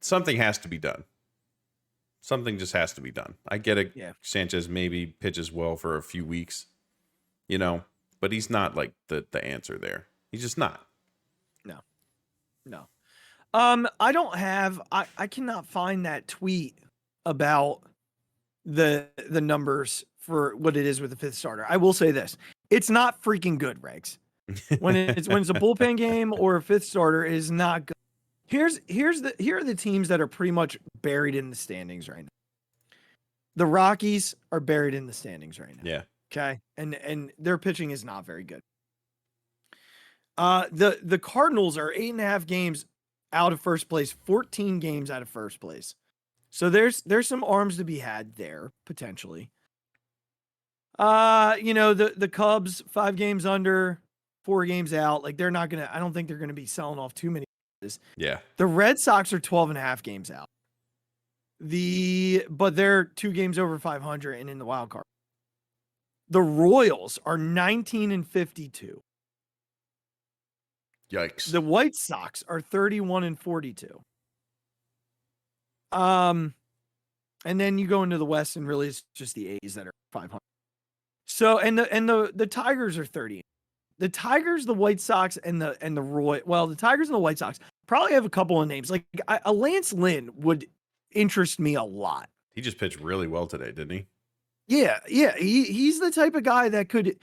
something has to be done. Something just has to be done. I get it. Yeah. Sanchez maybe pitches well for a few weeks, but he's not like the answer there. He's just not. No. I cannot find that tweet about the numbers for what it is with the fifth starter. I will say this. It's not freaking good, Regz. When it's a bullpen game or a fifth starter, it is not good. Here are the teams that are pretty much buried in the standings right now. The Rockies are buried in the standings right now. Yeah. Okay. And their pitching is not very good. The Cardinals are 8.5 games out of first place, 14 games out of first place. So there's some arms to be had there potentially. The Cubs 5 games under, 4 games out. Like I don't think they're gonna be selling off too many. Yeah. The Red Sox are 12.5 games out. But they're 2 games over 500 and in the wild card. The Royals are 19-52. Yikes. The White Sox are 31-42. And then you go into the West and really it's just the A's that are 500. So and the Tigers are 30. The Tigers, the White Sox, and the the Tigers and the White Sox probably have a couple of names. Like a Lance Lynn would interest me a lot. He just pitched really well today, didn't he? Yeah. He's the type of guy that could.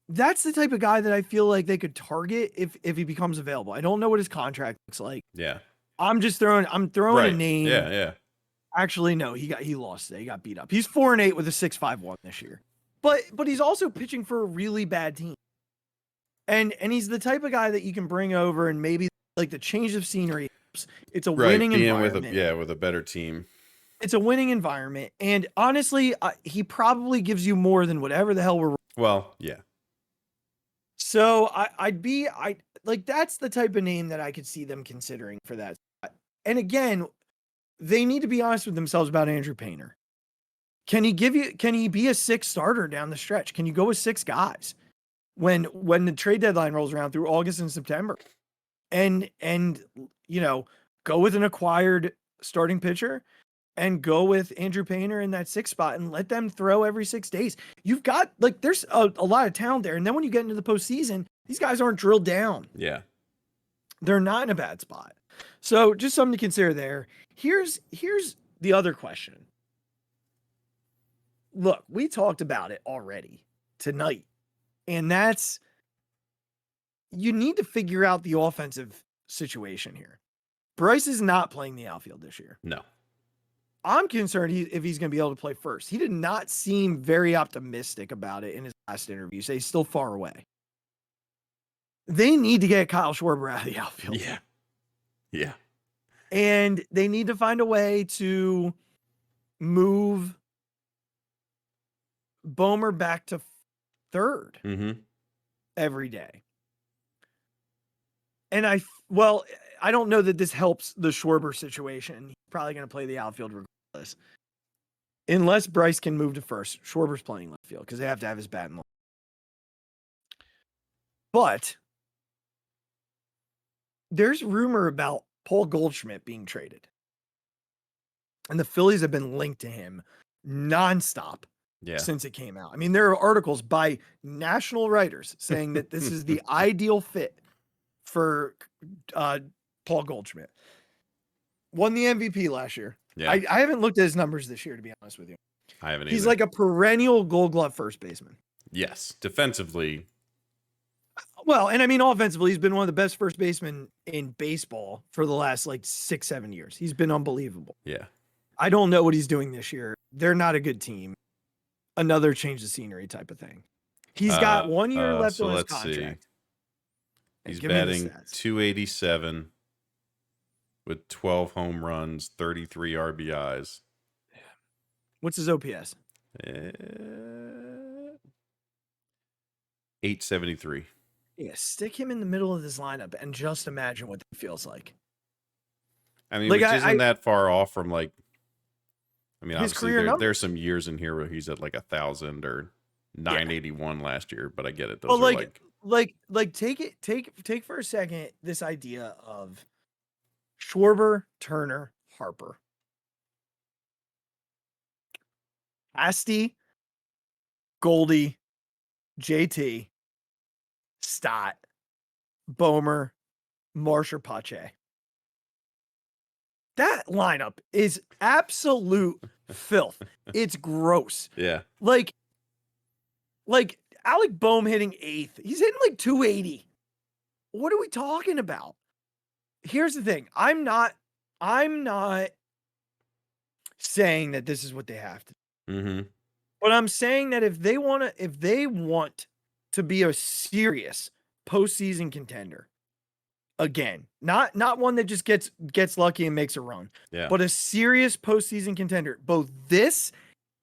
That's the type of guy that I feel like they could target if he becomes available. I don't know what his contract looks like. Yeah. I'm throwing a name. Yeah. Actually, no, he lost today. He got beat up. He's 4-8 with a 6.51 this year. But he's also pitching for a really bad team. And he's the type of guy that you can bring over and maybe like the change of scenery. It's a winning environment. With a better team. It's a winning environment. And honestly, he probably gives you more than whatever the hell we're. Well, yeah. So that's the type of name that I could see them considering for that. And again, they need to be honest with themselves about Andrew Painter. Can he be a 6 starter down the stretch? Can you go with 6 guys when the trade deadline rolls around through August and September? And go with an acquired starting pitcher and go with Andrew Painter in that 6 spot and let them throw every 6 days. You've got there's a lot of talent there. And then when you get into the postseason, these guys aren't drilled down. Yeah. They're not in a bad spot. So just something to consider there. Here's the other question. Look, we talked about it already tonight. And that's, you need to figure out the offensive situation here. Bryce is not playing the outfield this year. No. I'm concerned if he's going to be able to play first. He did not seem very optimistic about it in his last interview. So he's still far away. They need to get Kyle Schwarber out of the outfield. Yeah. Yeah. And they need to find a way to move Bomer back to third every day. And I don't know that this helps the Schwarber situation. He's probably going to play the outfield regardless. Unless Bryce can move to first. Schwarber's playing left field because they have to have his bat in the. But there's rumor about Paul Goldschmidt being traded. And the Phillies have been linked to him nonstop since it came out. I mean, there are articles by national writers saying that this is the ideal fit for Paul Goldschmidt. Won the MVP last year. Yeah. I haven't looked at his numbers this year, to be honest with you. I haven't He's either. like a perennial Gold Glove first baseman. Yes. Defensively. Well, and I mean, offensively, he's been one of the best first basemen in baseball for the last 6-7 years. He's been unbelievable. Yeah. I don't know what he's doing this year. They're not a good team. Another change of scenery type of thing. He's got 1 year left on his contract. He's batting 287 with 12 home runs, 33 RBIs. What's his OPS? 873. Yeah, stick him in the middle of this lineup and just imagine what that feels like. I mean, which isn't that far off from his career obviously there's some years in here where he's at 1,000 or 981 last year, but I get it. Those are take for a second this idea of Schwarber, Turner, Harper, Asti, Goldie, JT, Stott, Bomer, Marsh, or Pache. That lineup is absolute filth. It's gross. Yeah. Like Alec Boehm hitting 8th. He's hitting 280. What are we talking about? Here's the thing. I'm not saying that this is what they have to do. Mm-hmm. But I'm saying that if they want to be a serious postseason contender, again, not one that just gets lucky and makes a run, but a serious postseason contender, both this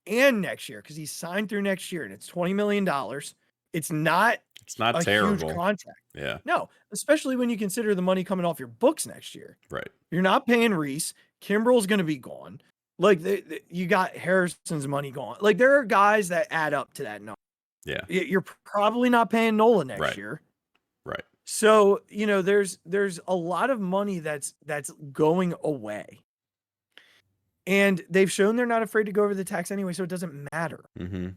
and next year, because he's signed through next year and it's $20 million. It's not a terrible huge contract. Yeah. No, especially when you consider the money coming off your books next year. Right. You're not paying Reese. Kimbrel's going to be gone. You got Harrison's money gone. There are guys that add up to that number. Yeah. You're probably not paying Nola next year. Right. So, there's a lot of money that's going away. And they've shown they're not afraid to go over the tax anyway, so it doesn't matter. Mm-hmm.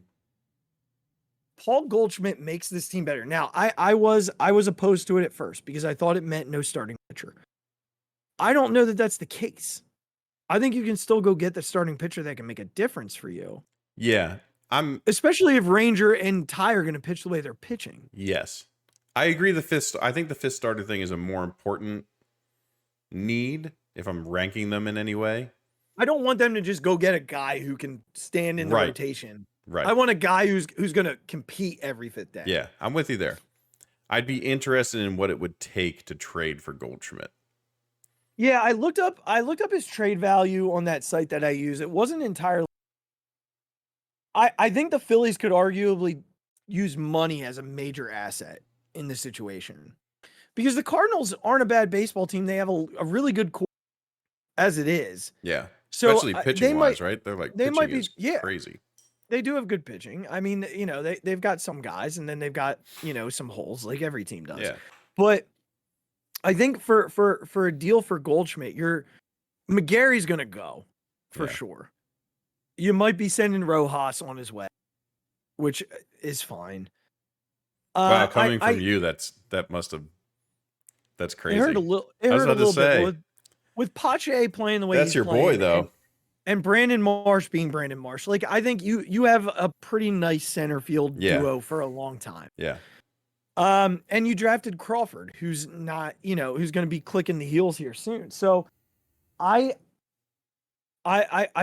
Paul Goldschmidt makes this team better. Now, I was opposed to it at first because I thought it meant no starting pitcher. I don't know that that's the case. I think you can still go get the starting pitcher that can make a difference for you. Yeah. Especially if Ranger and Ty are going to pitch the way they're pitching. Yes. I agree. I think the 5th starter thing is a more important need if I'm ranking them in any way. I don't want them to just go get a guy who can stand in the rotation. Right. I want a guy who's going to compete every 5th day. Yeah, I'm with you there. I'd be interested in what it would take to trade for Goldschmidt. Yeah, I looked up his trade value on that site that I use. It wasn't entirely. I think the Phillies could arguably use money as a major asset in this situation because the Cardinals aren't a bad baseball team. They have a really good core as it is. Yeah. So Especially pitching wise, right? They're like they pitching might be is crazy. they do have good pitching. I mean, they've got some guys and then they've got, some holes like every team does. Yeah. But I think for a deal for Goldschmidt, McGarry's gonna go for sure. You might be sending Rojas on his way, which is fine. Wow, coming from you, that's crazy. It hurt a little. Bit with Pache playing the way that's he's your playing, boy though. and Brandon Marsh being Brandon Marsh. Like I think you have a pretty nice center field duo for a long time. Yeah. And you drafted Crawford, who's not, who's going to be clicking the heels here soon. So I've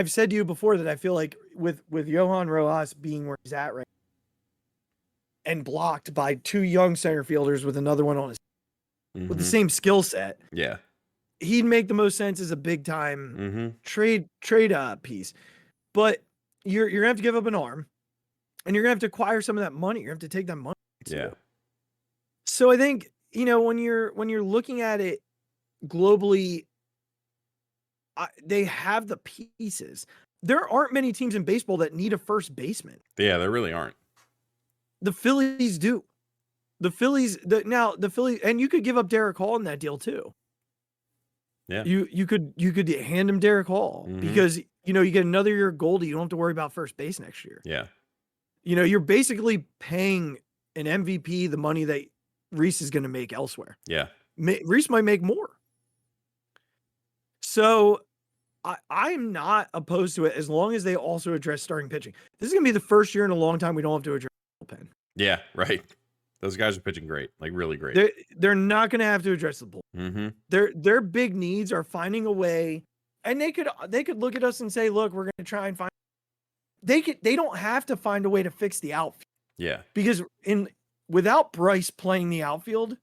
said to you before that I feel like with Johan Rojas being where he's at right now, and blocked by two young center fielders with another one on his with the same skill set. Yeah. He'd make the most sense as a big time trade piece. But you're gonna have to give up an arm and you're gonna have to acquire some of that money. You're gonna have to take that money. Yeah. So I think, when you're looking at it globally, they have the pieces. There aren't many teams in baseball that need a first baseman. Yeah, there really aren't. The Phillies do. The Phillies, and you could give up Derek Hall in that deal too. Yeah. You could hand him Derek Hall because, you get another year of Goldie. You don't have to worry about first base next year. Yeah. You're basically paying an MVP the money that Reese is going to make elsewhere. Yeah. Reese might make more. So I'm not opposed to it as long as they also address starting pitching. This is going to be the first year in a long time we don't have to address the bullpen. Yeah, right. Those guys are pitching great, like really great. They're not going to have to address the bullpen. Their big needs are finding a way, and they could look at us and say, look, we're going to try and find. They don't have to find a way to fix the outfield. Yeah, because without Bryce playing the outfield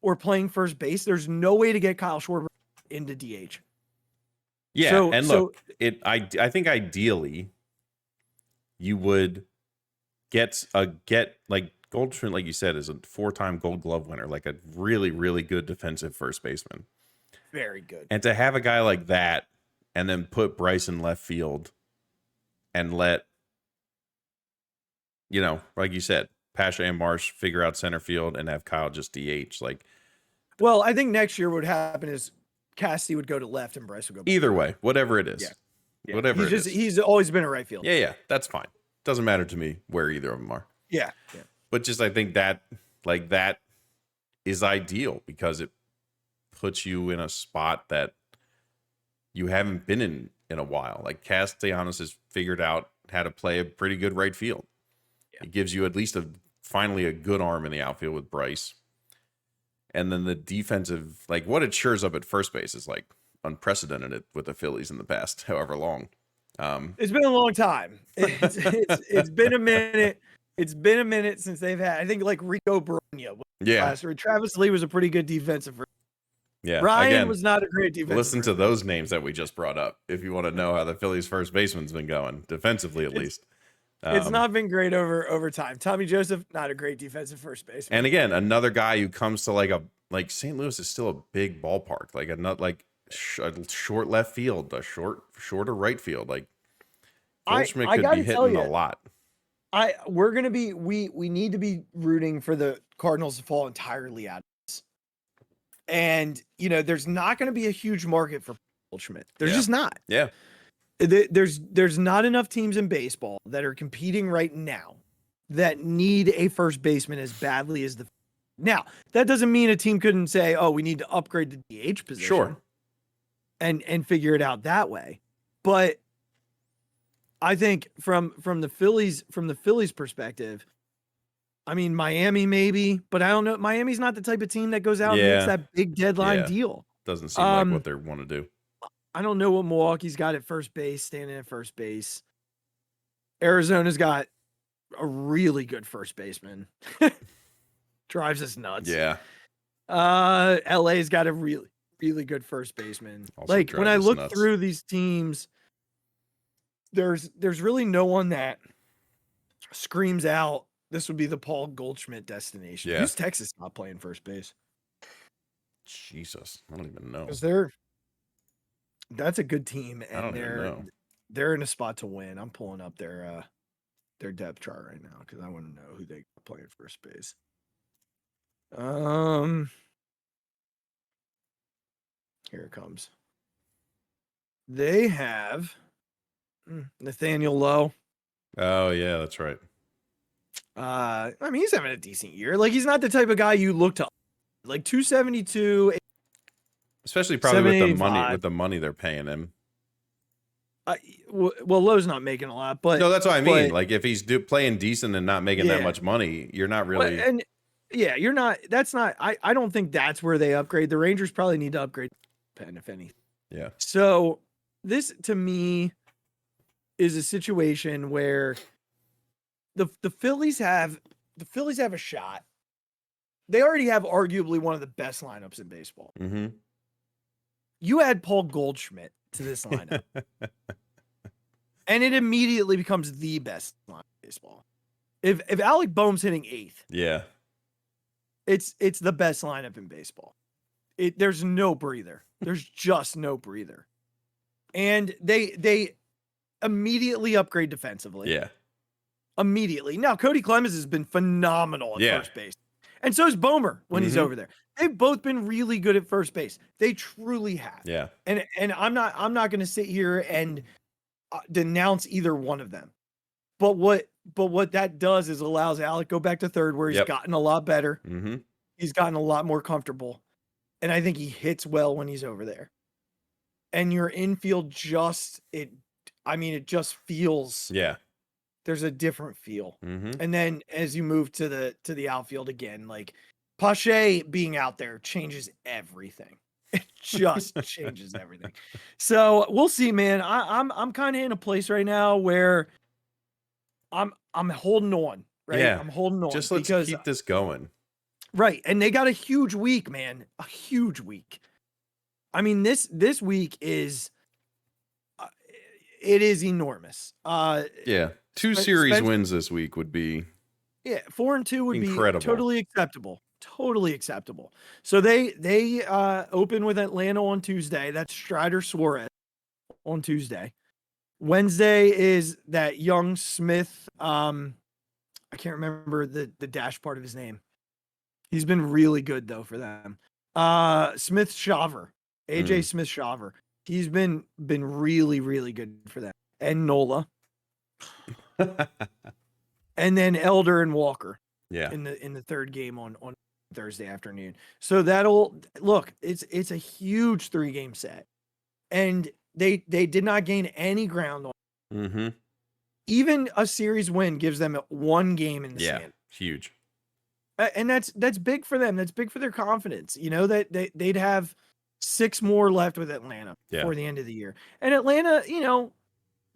or playing first base, there's no way to get Kyle Schwarber into DH. Yeah, I think ideally you would get like Goldschmidt, like you said, is a 4-time Gold Glove winner, like a really, really good defensive first baseman. Very good. And to have a guy like that and then put Bryce in left field and let, like you said, Pasha and Marsh figure out center field and have Kyle just DH. Well, I think next year what would happen is Cassidy would go to left and Bryce would go back. Either way, whatever it is. Yeah. Whatever he's always been a right fielder. Yeah, that's fine. Doesn't matter to me where either of them are. Yeah. But just I think that is ideal because it puts you in a spot that you haven't been in a while. Like Castellanos has figured out how to play a pretty good right field. Yeah. It gives you at least finally a good arm in the outfield with Bryce. And then the defensive, like what it shores up at first base is like unprecedented with the Phillies in the past, however long. It's been a long time. It's been a minute. It's been a minute since they've had, I think, like Rico Brogna. Last year. Travis Lee was a pretty good defensive. Yeah. Ryan was not a great defensive. Listen to those names that we just brought up if you want to know how the Phillies first baseman's been going, defensively at least. It's not been great over time. Tommy Joseph, not a great defensive first baseman. And again, another guy who comes to like St. Louis is still a big ballpark, like a short left field, a shorter right field. Like Goldschmidt could be hitting a lot. We need to be rooting for the Cardinals to fall entirely out of this. And, there's not going to be a huge market for Goldschmidt. There's just not. Yeah. There's not enough teams in baseball that are competing right now that need a first baseman as badly as the. Now, that doesn't mean a team couldn't say, "Oh, we need to upgrade the DH position." Sure. And figure it out that way. But I think from the Phillies perspective, I mean Miami maybe, but I don't know. Miami's not the type of team that goes out and makes that big deadline deal. Doesn't seem like what they want to do. I don't know what Milwaukee's got at first base, standing at first base. Arizona's got a really good first baseman. Drives us nuts. Yeah. LA's got a really, really good first baseman. Also like when I look nuts. through these teams, there's really no one that screams out, this would be the Paul Goldschmidt destination. Yeah. Who's Texas not playing first base? Jesus. I don't even know. Because they're That's a good team, I don't and even know. they're in a spot to win. I'm pulling up their depth chart right now because I want to know who they play at first base. Here it comes. They have Nathaniel Lowe. Oh yeah, that's right. I mean, he's having a decent year. Like, he's not the type of guy you look to. Like 272, Especially probably with the 785. money they're paying him. Well, Lowe's not making a lot, but No, that's what I mean. but- Like if he's playing decent and not making that Yeah. much money, you're not but- really. and yeah, you're not. That's not. I don't think that's where they upgrade. The Rangers probably need to upgrade pen, if anything. Yeah. So this to me is a situation where the Phillies have a shot. They already have arguably one of the best lineups in baseball. Mm-hmm. You add Paul Goldschmidt to this lineup, and it immediately becomes the best lineup in baseball. If Alec Boehm's hitting eighth, Yeah. it's the best lineup in baseball. There's no breather. There's just no breather. And they immediately upgrade defensively. Yeah. Immediately. Now, Cody Clemens has been phenomenal at first base. And so is Boehmer when he's over there. They've both been really good at first base. They truly have. Yeah. And I'm not going to sit here and denounce either one of them. But what that does is allows Alec go back to third, where he's gotten a lot better. Mm-hmm. He's gotten a lot more comfortable. And I think he hits well when he's over there. And your infield it just feels, there's a different feel. Mm-hmm. And then as you move to the outfield again, like Pache being out there changes everything. It just changes everything. So we'll see, man. I'm kind of in a place right now where I'm holding on, right? Yeah. I'm holding on. Just let's keep this going. Right. And they got a huge week, man. A huge week. I mean, this week is it is enormous. Yeah. Two series wins this week would be 4-2 would incredible. Be totally acceptable. Totally acceptable. So they open with Atlanta on Tuesday. That's Strider Suarez on Tuesday. Wednesday is that young Smith. I can't remember the dash part of his name. He's been really good though for them. Smith Shaver, AJ Smith Shaver. He's been really, really good for them. And Nola. And then Elder and Walker. Yeah. In the third game on Thursday afternoon. So that'll look, it's a huge 3-game set. And they did not gain any ground on. Mm-hmm. Even a series win gives them 1 game in the stand. Huge. And that's big for them. That's big for their confidence. You know, that they'd have 6 more left with Atlanta before the end of the year. And Atlanta,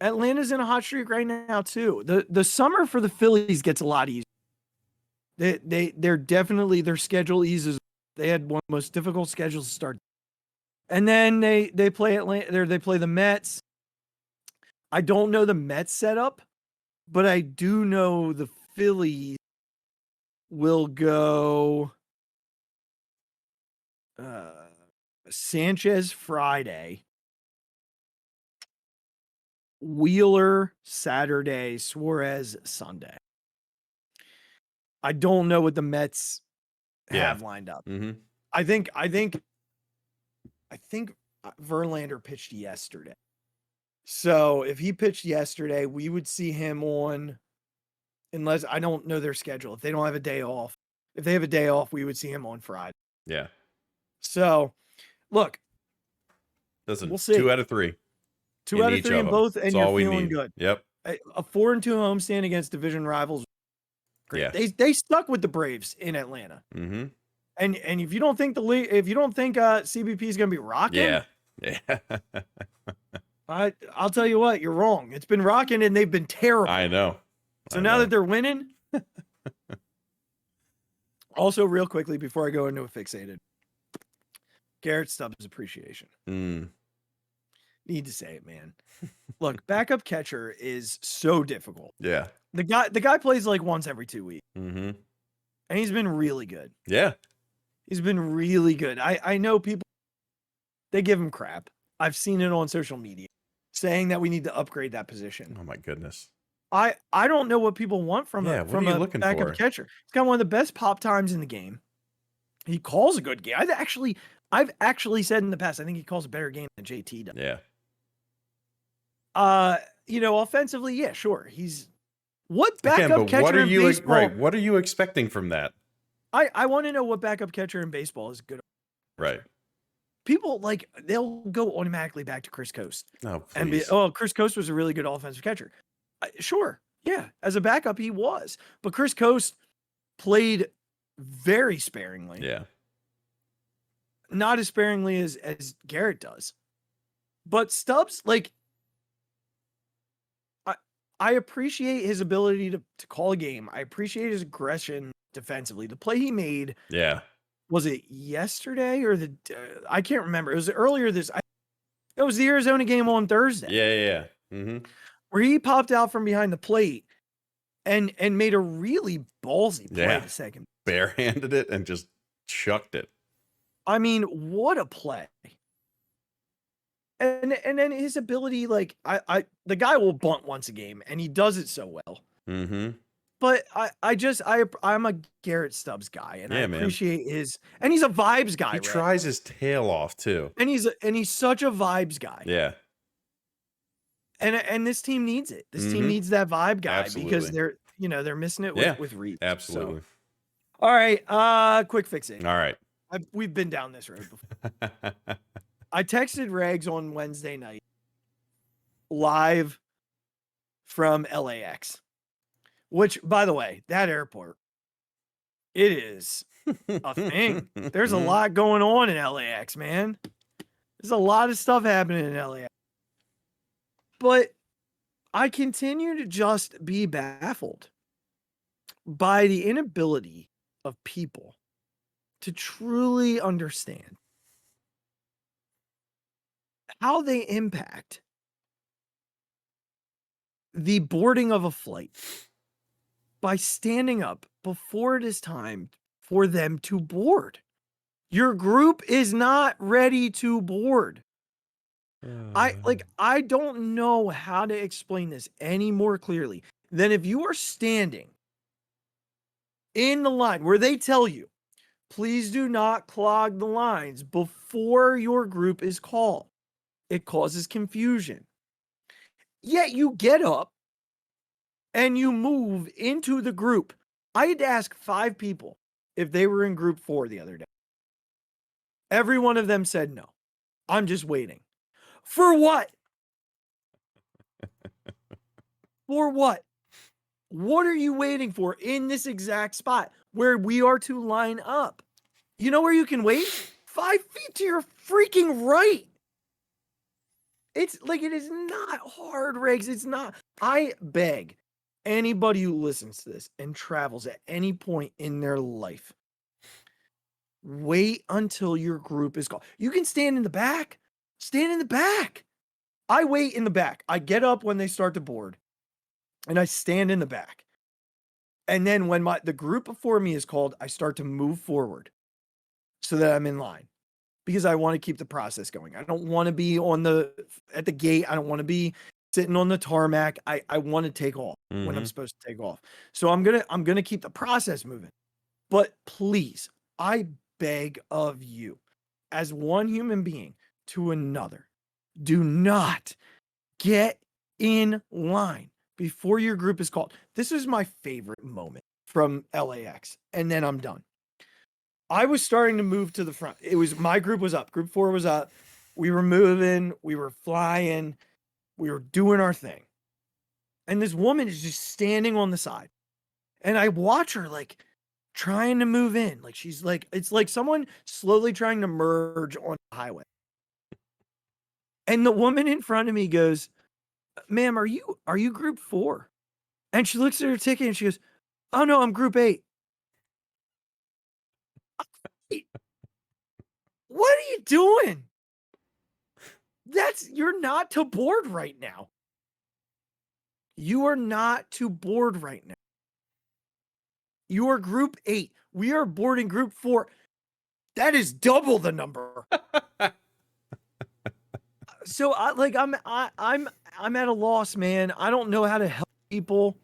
Atlanta's in a hot streak right now too. The summer for the Phillies gets a lot easier. They're definitely, their schedule eases. They had one of the most difficult schedules to start. And then they play Atlanta. They play the Mets. I don't know the Mets setup, but I do know the Phillies will go Sanchez Friday, Wheeler Saturday, Suarez Sunday. I don't know what the Mets have lined up. Mm-hmm. I think Verlander pitched yesterday. So if he pitched yesterday, we would see him on, unless I don't know their schedule. If they don't have a day off, if they have a day off, we would see him on Friday. Yeah. So look, Listen, we'll see. 2 out of 3. 2 out of 3 in both, and you're feeling good. Yep. A 4-2 homestand against division rivals. Great. Yeah. They stuck with the Braves in Atlanta. Mm-hmm. And if you don't think CBP is going to be rocking, I'll tell you what, you're wrong. It's been rocking and they've been terrible. I know. So now that they're winning. Also, real quickly before I go into a fixated, Garrett Stubbs appreciation. Need to say it, man. Look, backup catcher is so difficult. Yeah. The guy plays like once every 2 weeks. Mm-hmm. And he's been really good. Yeah. He's been really good. I know people, they give him crap. I've seen it on social media saying that we need to upgrade that position. Oh my goodness. I don't know what people want from Yeah, a what are you looking backup for? catcher. He's got one of the best pop times in the game. He calls a good game. I've actually said in the past, I think he calls a better game than JT does. Yeah. Offensively, yeah, sure. He's what Again, backup but catcher what are in you baseball? right? What are you expecting from that? I want to know what backup catcher in baseball is good. Right. People they'll go automatically back to Chris Coast Oh, and be, please. oh, Chris Coast was a really good offensive catcher. Sure, yeah, as a backup he was, but Chris Coast played very sparingly. Yeah. Not as sparingly as Garrett does, but Stubbs, I appreciate his ability to call a game. I appreciate his aggression defensively. The play he made, Yeah. was it yesterday or I can't remember. It was earlier it was the Arizona game on Thursday. Yeah. Mm-hmm. Where he popped out from behind the plate and made a really ballsy play Yeah. the second. Barehanded it and just chucked it. I mean, what a play. And then his ability, the guy will bunt once a game, and he does it so well. Mm-hmm. But I'm a Garrett Stubbs guy, and I Man. appreciate and he's a vibes guy. He right? tries his tail off too. And he's such a vibes guy. Yeah. And this team needs it. This team needs that vibe guy because Absolutely. they're missing it with Reed. Absolutely. So. All right, quick fixing. All right. We've been down this road before. I texted Regz on Wednesday night live from LAX, which, by the way, that airport, it is a thing. There's a lot going on in LAX, man. There's a lot of stuff happening in LAX. But I continue to just be baffled by the inability of people to truly understand how they impact the boarding of a flight by standing up before it is time for them to board. Your group is not ready to board. I don't know how to explain this any more clearly than if you are standing in the line where they tell you, please do not clog the lines before your group is called. It causes confusion. Yet you get up and you move into the group. I had to ask 5 people if they were in group 4 the other day. Every one of them said no. I'm just waiting. For what? For what? What are you waiting for in this exact spot where we are to line up? You know where you can wait? 5 feet to your freaking right. It's it is not hard, Regz. It's not. I beg anybody who listens to this and travels at any point in their life, wait until your group is called. You can stand in the back. Stand in the back. I wait in the back. I get up when they start to board, and I stand in the back. And then when the group before me is called, I start to move forward so that I'm in line. Because I want to keep the process going. I don't want to be at the gate. I don't want to be sitting on the tarmac. I want to take off when I'm supposed to take off. So I'm gonna keep the process moving. But please, I beg of you, as one human being to another, do not get in line before your group is called. This is my favorite moment from LAX, and then I'm done. I was starting to move to the front. My group was up. Group 4 was up. We were moving. We were flying. We were doing our thing. And this woman is just standing on the side. And I watch her trying to move in. It's like someone slowly trying to merge on the highway. And the woman in front of me goes, "Ma'am, are you group 4? And she looks at her ticket and she goes, "Oh no, I'm group 8. What are you doing? You're not to board right now. You are not to board right now. You are group 8. We are boarding group 4. That is double the number. So I'm at a loss, man. I don't know how to help people.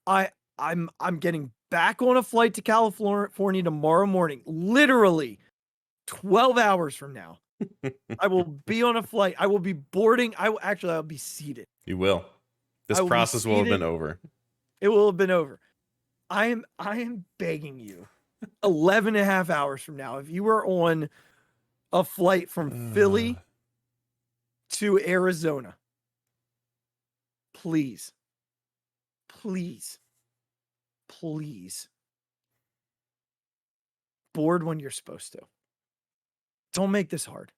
I'm getting back on a flight to California tomorrow morning. Literally 12 hours from now. I will be on a flight. I will be boarding. I'll be seated. You will. This process will have been over. It will have been over. I am begging you. 11 and a half hours from now, if you were on a flight from Philly to Arizona, please board when you're supposed to. Don't make this hard.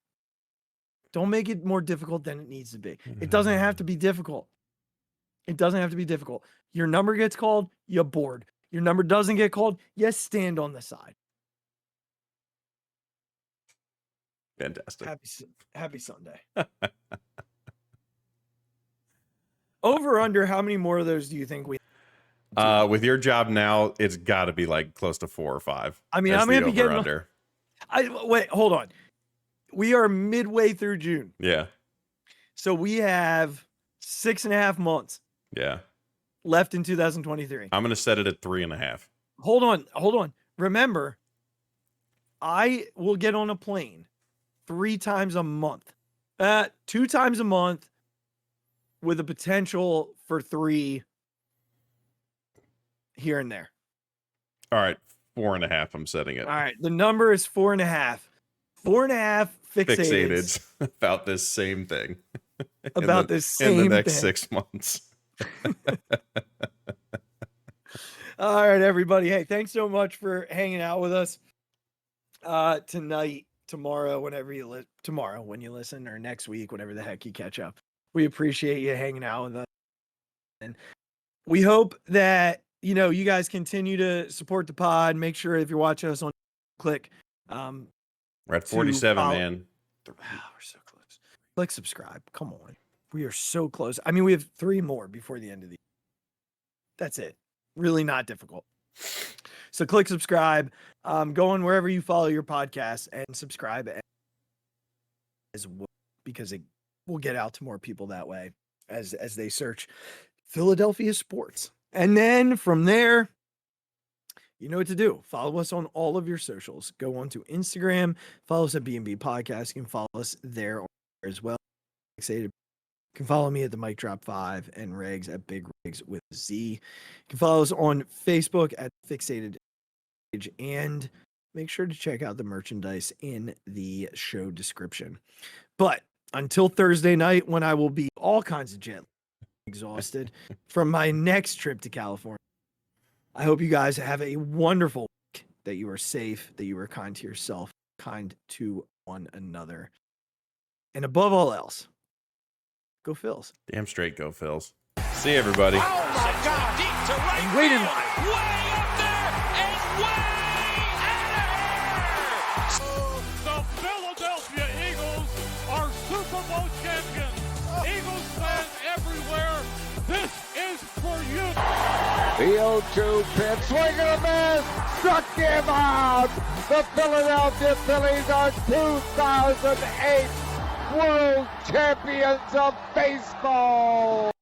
Don't make it more difficult than it needs to be. It doesn't have to be difficult. It doesn't have to be difficult. Your number gets called, you board. Your number doesn't get called, you stand on the side. Fantastic. Happy Sunday. Over under, how many more of those do you think we with your job now, it's got to be like close to 4 or 5. I mean, I'm going to be getting under. Wait, hold on. We are midway through June. Yeah. So we have 6.5 months. Yeah. Left in 2023. I'm going to set it at 3.5. Hold on. Remember, I will get on a plane 3 times a month. 2 times a month with a potential for 3 here and there. All right. 4.5. I'm setting it. All right. The number is 4.5. 4.5 fixated. About this same thing. In the next 6 months. All right, everybody. Hey, thanks so much for hanging out with us tonight, tomorrow, tomorrow when you listen, or next week, whenever the heck you catch up. We appreciate you hanging out with us, and we hope that you guys continue to support the pod. Make sure if you're watching us on, click. We're at 47, man. We're so close. Click subscribe. Come on. We are so close. I mean, we have 3 more before the end of the year. That's it. Really not difficult. So click subscribe. Go on wherever you follow your podcast and subscribe as well, because it will get out to more people that way as they search Philadelphia sports. And then from there, you know what to do. Follow us on all of your socials. Go on to Instagram. Follow us at B&B Podcast. You can follow us there as well. Excited. You can follow me at the Mic Drop 5 and Regz at Big Regz with Z. You can follow us on Facebook at Phixated, and make sure to check out the merchandise in the show description. But until Thursday night, when I will be all kinds of jet exhausted from my next trip to California, I hope you guys have a wonderful week, that you are safe, that you are kind to yourself, kind to one another. And above all else, go Phils. Damn straight, go Phils. See you, everybody. Oh, my God. Deep to right. Wait in line. Way up there and way out of here. The Philadelphia Eagles are Super Bowl champions. Eagles fans everywhere, this is for you. The 0-2 pitch, swing and a miss, struck him out. The Philadelphia Phillies are 2008 World Champions of Baseball.